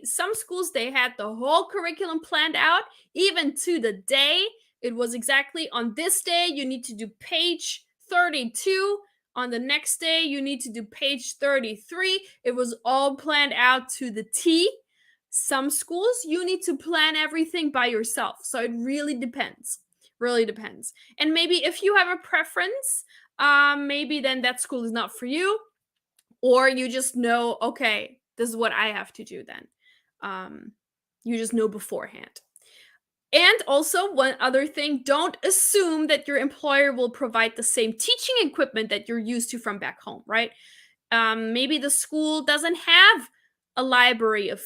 some schools, they had the whole curriculum planned out, even to the day. It was exactly on this day, you need to do page 32. On the next day, you need to do page 33. It was all planned out to the T. Some schools, you need to plan everything by yourself. So it really depends. Really depends. And maybe if you have a preference, maybe then that school is not for you. Or you just know, okay, this is what I have to do then. You just know beforehand. And also, one other thing, don't assume that your employer will provide the same teaching equipment that you're used to from back home, right? Maybe the school doesn't have a library of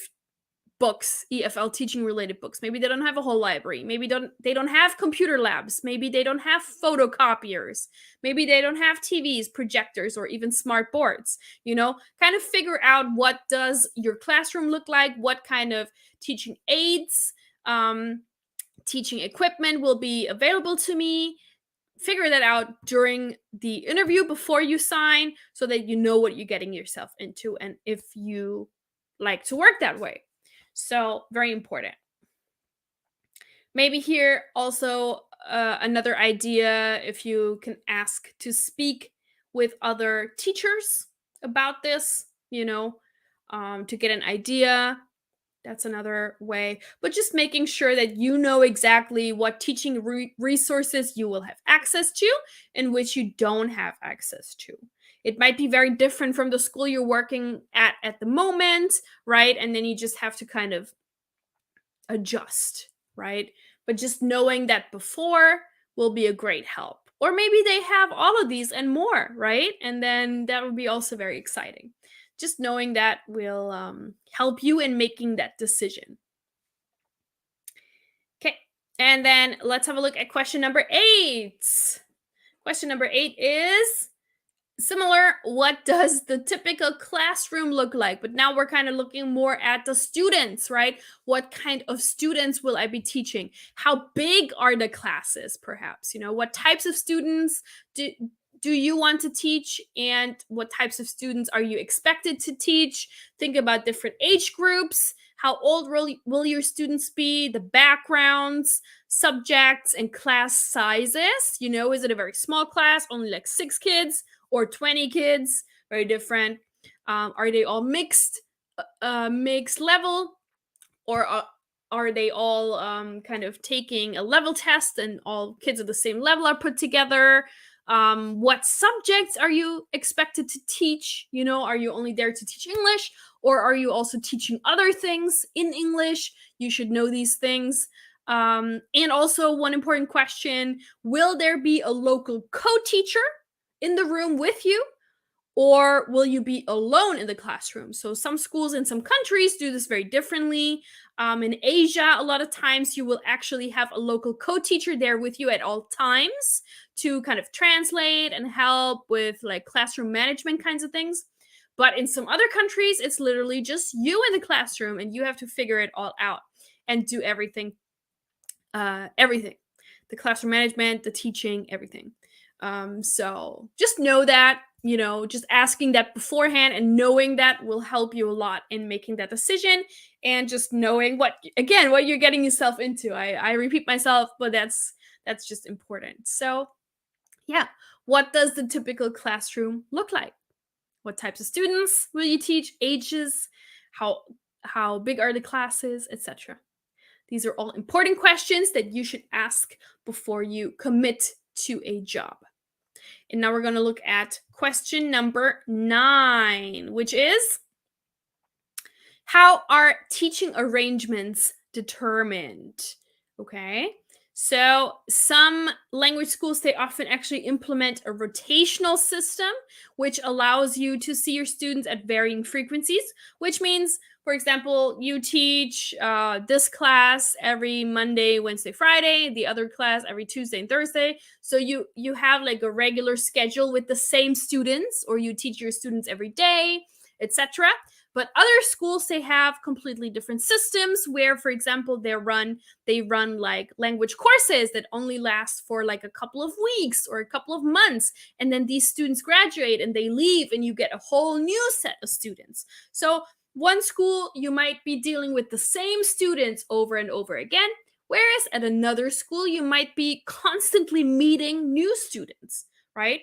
books, EFL teaching related books. Maybe they don't have a whole library. Maybe they don't have computer labs. Maybe they don't have photocopiers. Maybe they don't have TVs, projectors, or even smart boards. Kind of figure out what does your classroom look like, what kind of teaching aids, teaching equipment will be available to me. Figure that out during the interview before you sign so that you know what you're getting yourself into and if you like to work that way. So, very important. Maybe here also another idea, if you can ask to speak with other teachers about this, to get an idea. That's another way. But just making sure that you know exactly what teaching resources you will have access to and which you don't have access to. It might be very different from the school you're working at the moment, right? And then you just have to kind of adjust, right? But just knowing that before will be a great help. Or maybe they have all of these and more, right? And then that would be also very exciting. Just knowing that will help you in making that decision. Okay, and then let's have a look at question number 8. Question number 8 is similar. What does the typical classroom look like? But now we're kind of looking more at the students, right? What kind of students will I be teaching? How big are the classes, perhaps? What types of students do you want to teach, and what types of students are you expected to teach? Think about different age groups. How old will your students be? The backgrounds, subjects, and class sizes. Is it a very small class, only like 6 kids? Or 20 kids? Very different. Are they all mixed level, or are they all kind of taking a level test and all kids of the same level are put together? What subjects are you expected to teach? Are you only there to teach English, or are you also teaching other things in English? You should know these things. And also, one important question, will there be a local co-teacher in the room with you, or will you be alone in the classroom? So some schools in some countries do this very differently. In Asia, a lot of times you will actually have a local co-teacher there with you at all times to kind of translate and help with like classroom management kinds of things. But in some other countries, it's literally just you in the classroom and you have to figure it all out and do everything. The classroom management, the teaching, everything. So just know that, just asking that beforehand and knowing that will help you a lot in making that decision, and just knowing what you're getting yourself into. I repeat myself, but that's just important. So yeah, what does the typical classroom look like? What types of students will you teach? Ages? How big are the classes, etc.? These are all important questions that you should ask before you commit to a job. And now we're going to look at question number 9, which is, how are teaching arrangements determined? Okay. So some language schools, they often actually implement a rotational system, which allows you to see your students at varying frequencies, which means, for example, you teach this class every Monday, Wednesday, Friday, the other class every Tuesday and Thursday. So you have like a regular schedule with the same students, or you teach your students every day, etc. But other schools, they have completely different systems where, for example, they run like language courses that only last for like a couple of weeks or a couple of months. And then these students graduate and they leave and you get a whole new set of students. So one school, you might be dealing with the same students over and over again, whereas at another school, you might be constantly meeting new students, right?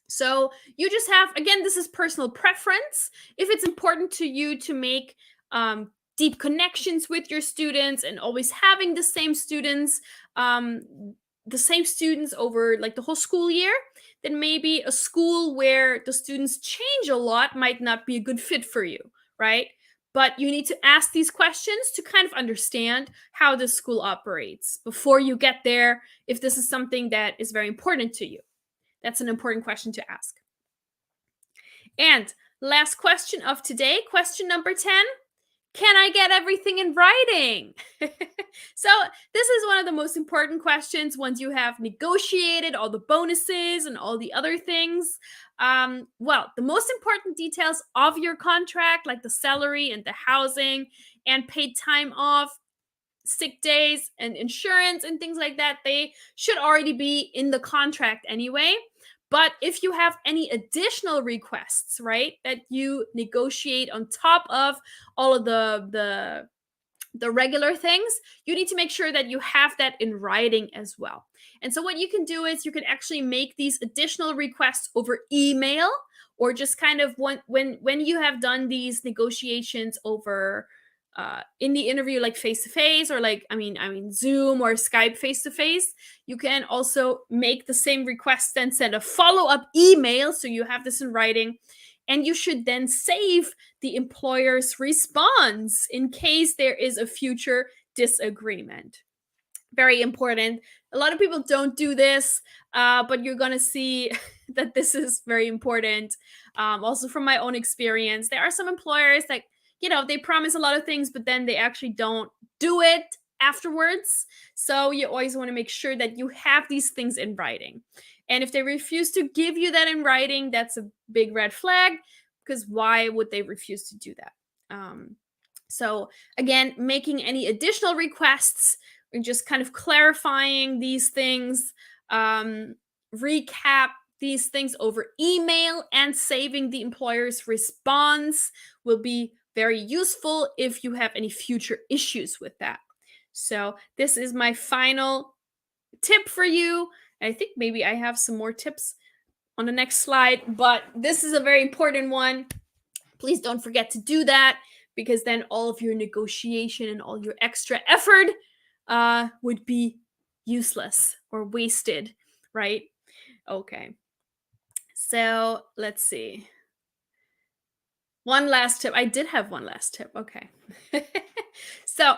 So you just have, again, this is personal preference. If it's important to you to make deep connections with your students and always having the same students over like the whole school year, then maybe a school where the students change a lot might not be a good fit for you, right? But you need to ask these questions to kind of understand how the school operates before you get there, if this is something that is very important to you. That's an important question to ask. And last question of today, question number 10. Can I get everything in writing? So, this is one of the most important questions once you have negotiated all the bonuses and all the other things. Well, the most important details of your contract, like the salary and the housing and paid time off, sick days and insurance and things like that, they should already be in the contract anyway. But if you have any additional requests, right, that you negotiate on top of all of the regular things, you need to make sure that you have that in writing as well. And so what you can do is you can actually make these additional requests over email, or just kind of when you have done these negotiations over in the interview, like face to face, or like I mean Zoom or Skype face to face, you can also make the same request, then send a follow-up email so you have this in writing. And you should then save the employer's response in case there is a future disagreement. Very important. A lot of people don't do this, but you're going to see that this is very important. Also, from my own experience, there are some employers that, they promise a lot of things, but then they actually don't do it afterwards. So you always want to make sure that you have these things in writing. And if they refuse to give you that in writing, that's a big red flag, because why would they refuse to do that? So, again, making any additional requests and just kind of clarifying these things, recap these things over email, and saving the employer's response will be very useful if you have any future issues with that. So, this is my final tip for you. I think maybe I have some more tips on the next slide, but this is a very important one. Please don't forget to do that, because then all of your negotiation and all your extra effort would be useless or wasted, right? Okay. So let's see. One last tip. I did have one last tip. Okay. So,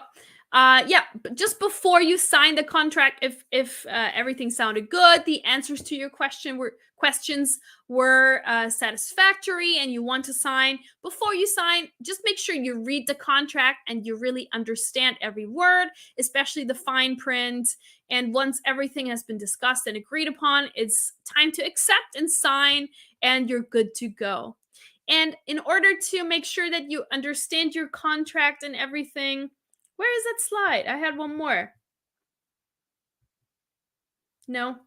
yeah, but just before you sign the contract, if everything sounded good, the answers to your questions were satisfactory, and you want to sign, before you sign, just make sure you read the contract and you really understand every word, especially the fine print. And once everything has been discussed and agreed upon, it's time to accept and sign, and you're good to go. And in order to make sure that you understand your contract and everything, where is that slide? I had one more. No.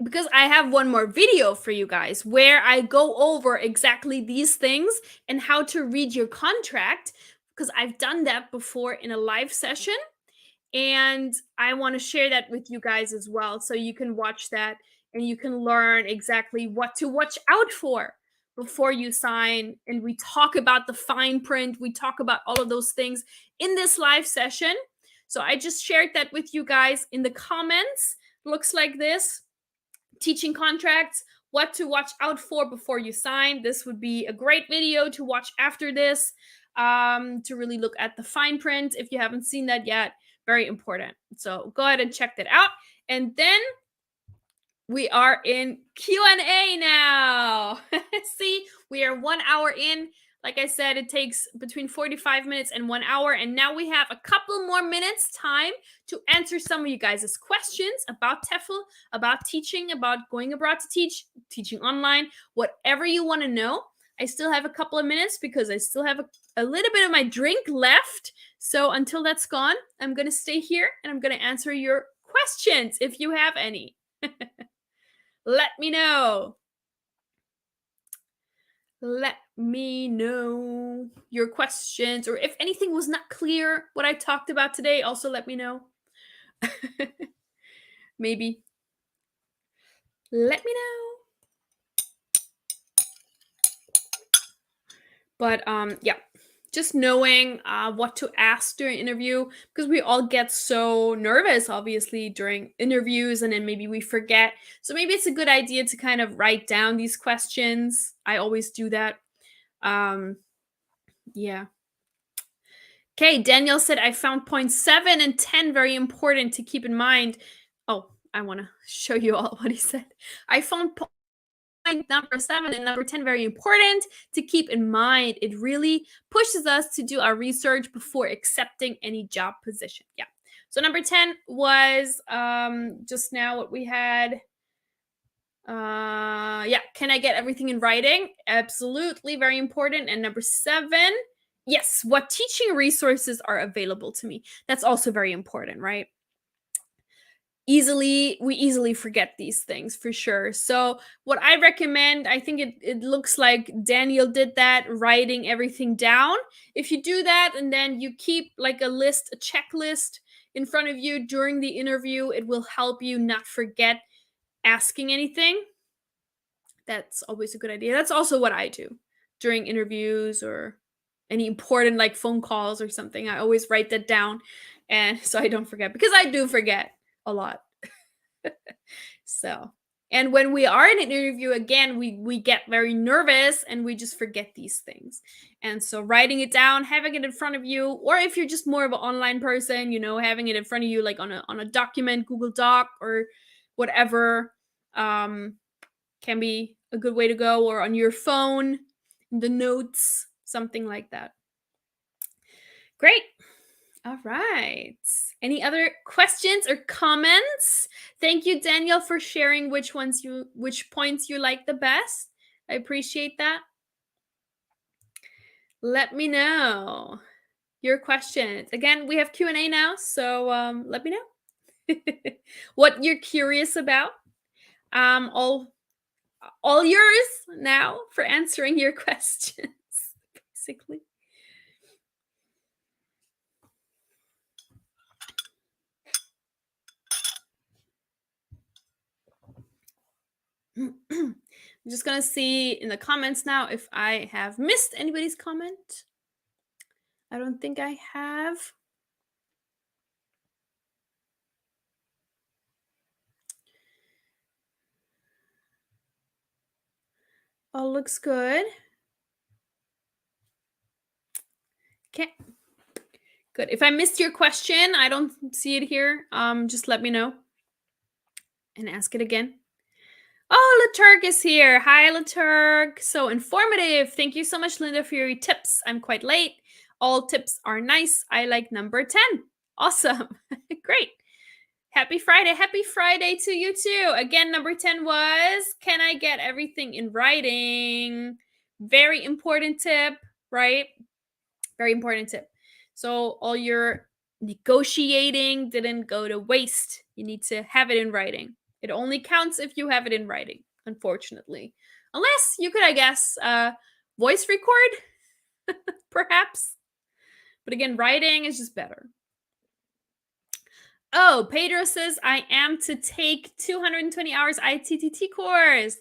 Because I have one more video for you guys where I go over exactly these things and how to read your contract, because I've done that before in a live session, and I want to share that with you guys as well, so you can watch that and you can learn exactly what to watch out for before you sign. And we talk about the fine print, we talk about all of those things in this live session. So I just shared that with you guys in the comments. Looks like this: teaching contracts, what to watch out for before you sign. This would be a great video to watch after this, to really look at the fine print if you haven't seen that yet. Very important. So go ahead and check that out. And then we are in Q&A now. See, we are 1 hour in. Like I said, it takes between 45 minutes and 1 hour. And now we have a couple more minutes time to answer some of you guys' questions about TEFL, about teaching, about going abroad to teach, teaching online, whatever you want to know. I still have a couple of minutes because I still have a little bit of my drink left. So until that's gone, I'm going to stay here and I'm going to answer your questions if you have any. Let me know. Let me know your questions, or if anything was not clear what I talked about today, also let me know. Maybe. Let me know. But yeah, just knowing what to ask during interview, because we all get so nervous obviously during interviews, and then maybe we forget. So maybe it's a good idea to kind of write down these questions. I always do that. um yeah. Okay, Daniel said, I found point 7 and 10 very important to keep in mind. Oh, I want to show you all what he said. I found point number 7 and number 10 very important to keep in mind. It really pushes us to do our research before accepting any job position. Yeah. So number 10 was just now what we had. Yeah, can I get everything in writing? Absolutely, very important. And number 7, yes, what teaching resources are available to me? That's also very important, right? We easily forget these things for sure. So what I recommend, I think it looks like Daniel did that, writing everything down. If you do that and then you keep like a checklist in front of you during the interview, it will help you not forget asking anything. That's always a good idea. That's also what I do during interviews or any important like phone calls or something. I always write that down, and so I don't forget, because I do forget a lot. So, and when we are in an interview again, we get very nervous and we just forget these things. And so writing it down, having it in front of you, or if you're just more of an online person, having it in front of you like on a document, Google Doc or whatever, can be a good way to go, or on your phone, the notes, something like that. Great. All right. Any other questions or comments? Thank you, Daniel, for sharing which points you like the best. I appreciate that. Let me know your questions. Again, we have Q&A now, so let me know what you're curious about. All yours now for answering your questions, basically. I'm just gonna see in the comments now if I have missed anybody's comment. I don't think I have. All looks good. Okay. Good. If I missed your question, I don't see it here. Just let me know and ask it again. Oh, Laturg is here. Hi, Laturg. So informative. Thank you so much, Linda, for your tips. I'm quite late. All tips are nice. I like number 10. Awesome. Great. Happy Friday. Happy Friday to you too. Again, number 10 was, can I get everything in writing? Very important tip, right? Very important tip. So all your negotiating didn't go to waste. You need to have it in writing. It only counts if you have it in writing, unfortunately. Unless you could, I guess, voice record, perhaps. But again, writing is just better. Oh, Pedro says, I am to take 220 hours ITTT course.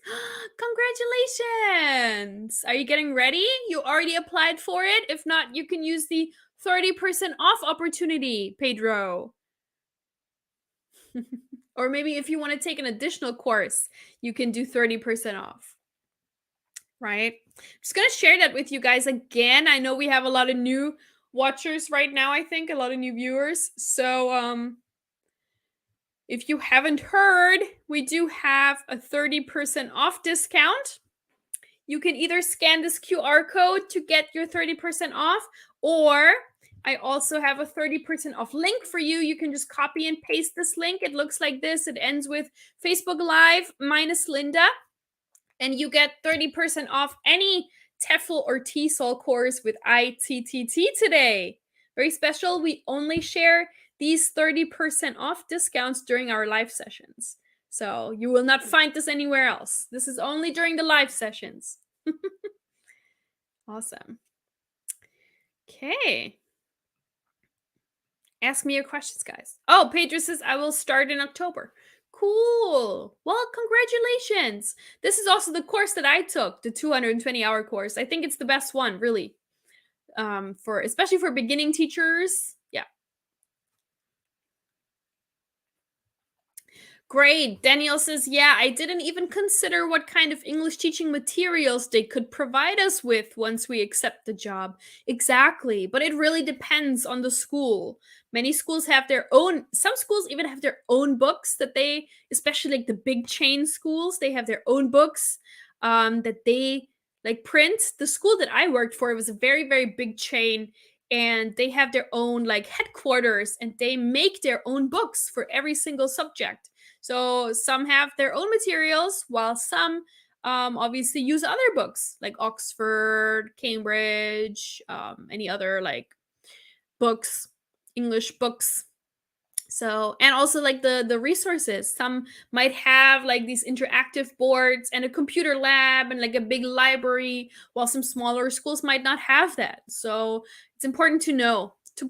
Congratulations. Are you getting ready? You already applied for it? If not, you can use the 30% off opportunity, Pedro. Or maybe if you want to take an additional course, you can do 30% off. Right? I'm just going to share that with you guys again. I know we have a lot of new watchers right now, I think, a lot of new viewers. So, if you haven't heard, we do have a 30% off discount. You can either scan this QR code to get your 30% off, or I also have a 30% off link for you. You can just copy and paste this link. It looks like this. It ends with Facebook Live minus Linda, and you get 30% off any TEFL or TESOL course with ITTT today. Very special. We only share these 30% off discounts during our live sessions. So you will not find this anywhere else. This is only during the live sessions. Awesome. Okay. Ask me your questions, guys. Oh, Pedro says, I will start in October. Cool. Well, congratulations. This is also the course that I took, the 220-hour course. I think it's the best one, really. for especially for beginning teachers. Yeah. Great. Daniel says, yeah, I didn't even consider what kind of English teaching materials they could provide us with once we accept the job. Exactly. But it really depends on the school. Many schools have their own, some schools even have their own books that they, especially like the big chain schools, they have their own books that they like print. The school that I worked for, it was a very, very big chain, and they have their own like headquarters, and they make their own books for every single subject. So some have their own materials, while some obviously use other books like Oxford, Cambridge, any other like books, English books. So, and also like the resources. Some might have like these interactive boards and a computer lab and like a big library, while some smaller schools might not have that. So it's important to know. It's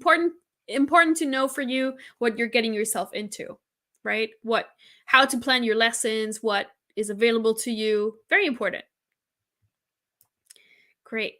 important to know for you what you're getting yourself into, right? What how to plan your lessons, what is available to you. Very important. Great.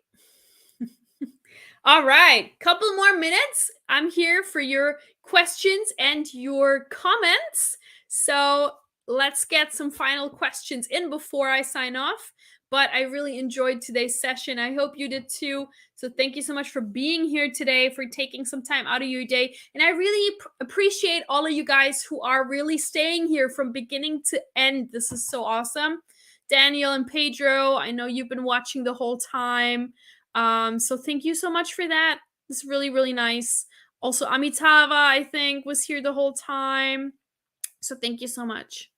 All right, couple more minutes. I'm here for your questions and your comments. So let's get some final questions in before I sign off. But I really enjoyed today's session. I hope you did too. So thank you so much for being here today, for taking some time out of your day. And I really appreciate all of you guys who are really staying here from beginning to end. This is so awesome. Daniel and Pedro, I know you've been watching the whole time. So thank you so much for that. It's really, really nice. Also, Amitava, I think, was here the whole time. So thank you so much.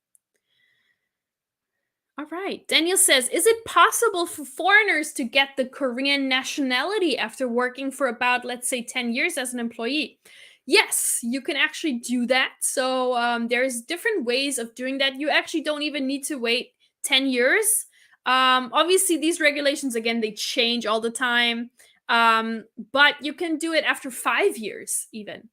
All right. Daniel says, is it possible for foreigners to get the Korean nationality after working for about, let's say, 10 years as an employee? Yes, you can actually do that. So there's different ways of doing that. You actually don't even need to wait 10 years. Obviously, these regulations, again, they change all the time. But you can do it after 5 years, even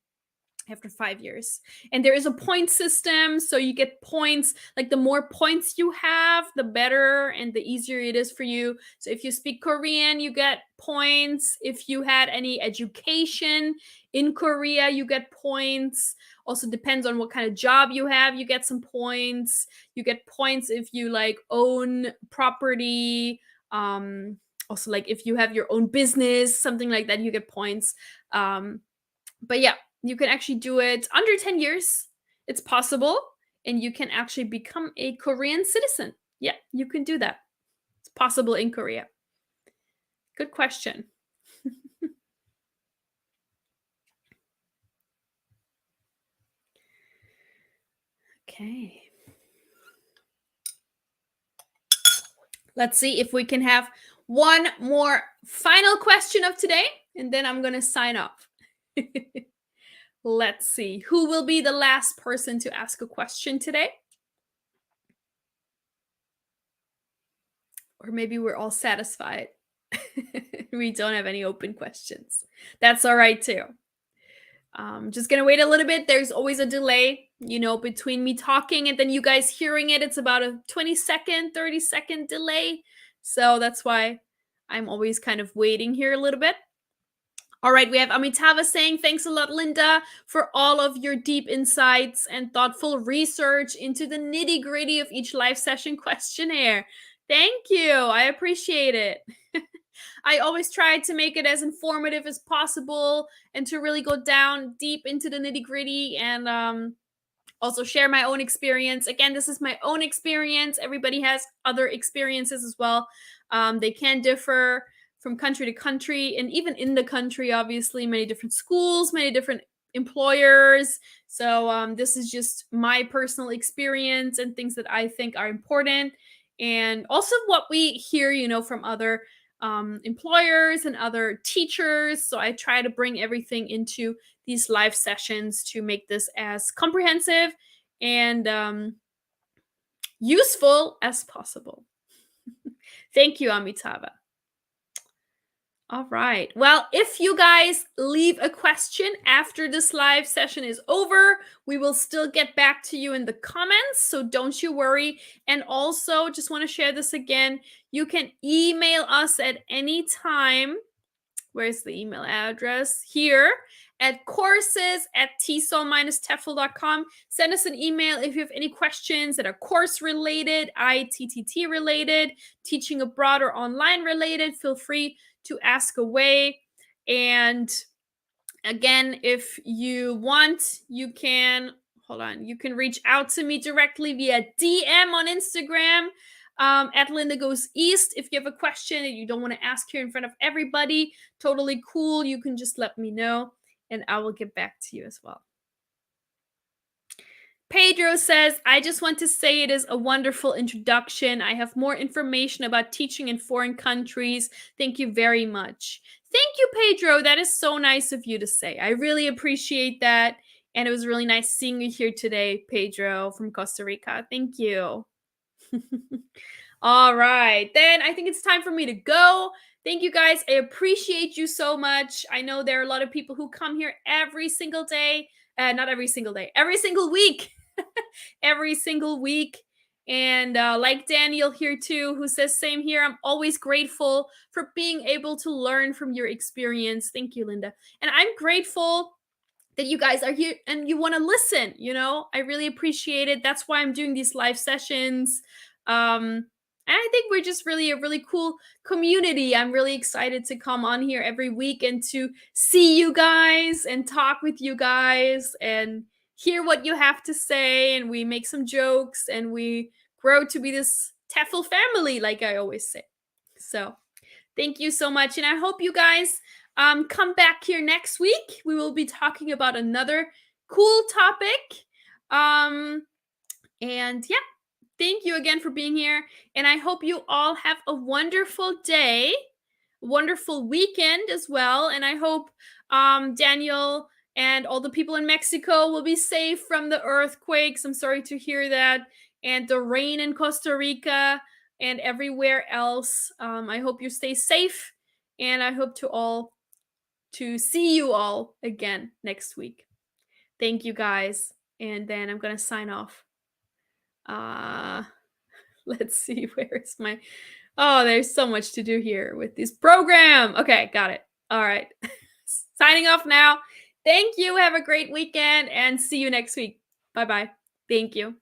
after 5 years. And there is a point system, so you get points. Like the more points you have, the better and the easier it is for you. So if you speak Korean, you get points. If you had any education in Korea, you get points. Also depends on what kind of job you have, you get some points. You get points if you like own property. Also like if you have your own business, something like that, you get points. But yeah, you can actually do it under 10 years. It's possible. And you can actually become a Korean citizen. Yeah, you can do that. It's possible in Korea. Good question. Okay. Let's see if we can have one more final question of today, and then I'm going to sign off. Let's see. Who will be the last person to ask a question today? Or maybe we're all satisfied. We don't have any open questions. That's all right too. Just gonna wait a little bit. There's always a delay, between me talking and then you guys hearing it. It's about a 20-second, 30-second delay. So that's why I'm always kind of waiting here a little bit. All right, we have Amitava saying, thanks a lot, Linda, for all of your deep insights and thoughtful research into the nitty gritty of each live session questionnaire. Thank you. I appreciate it. I always try to make it as informative as possible and to really go down deep into the nitty gritty and also share my own experience. Again, this is my own experience. Everybody has other experiences as well. They can differ from country to country, and even in the country, obviously, many different schools, many different employers. So this is just my personal experience and things that I think are important, and also what we hear, from other employers and other teachers. So I try to bring everything into these live sessions to make this as comprehensive and useful as possible. Thank you, Amitava. All right. Well, if you guys leave a question after this live session is over, we will still get back to you in the comments. So don't you worry. And also, just want to share this again. You can email us at any time Where's the email address? Here at courses at tsol-tefl.com. Send us an email if you have any questions that are course related, ITTT related, teaching abroad or online related. Feel free to ask away. And again, if you want, you can reach out to me directly via DM on Instagram at Linda Goes East. If you have a question and you don't want to ask here in front of everybody, totally cool. You can just let me know and I will get back to you as well. Pedro says, I just want to say it is a wonderful introduction. I have more information about teaching in foreign countries. Thank you very much. Thank you, Pedro. That is so nice of you to say. I really appreciate that. And it was really nice seeing you here today, Pedro from Costa Rica. Thank you. All right. Then I think it's time for me to go. Thank you guys. I appreciate you so much. I know there are a lot of people who come here every single day. Not every single day, every single week. Every single week. And like Daniel here too, who says, same here. I'm always grateful for being able to learn from your experience. Thank you, Linda. And I'm grateful that you guys are here and you want to listen. I really appreciate it. That's why I'm doing these live sessions. And I think we're just really a really cool community. I'm really excited to come on here every week and to see you guys and talk with you guys and hear what you have to say. And we make some jokes and we grow to be this TEFL family, like I always say. So thank you so much. And I hope you guys come back here next week. We will be talking about another cool topic. And yeah, thank you again for being here. And I hope you all have a wonderful day, wonderful weekend as well. And I hope Daniel and all the people in Mexico will be safe from the earthquakes. I'm sorry to hear that. And the rain in Costa Rica and everywhere else. I hope you stay safe. And I hope to see you all again next week. Thank you guys. And then I'm going to sign off. Let's see, where's my, there's so much to do here with this program. Okay, got it. All right. Signing off now. Thank you. Have a great weekend and see you next week. Bye-bye. Thank you.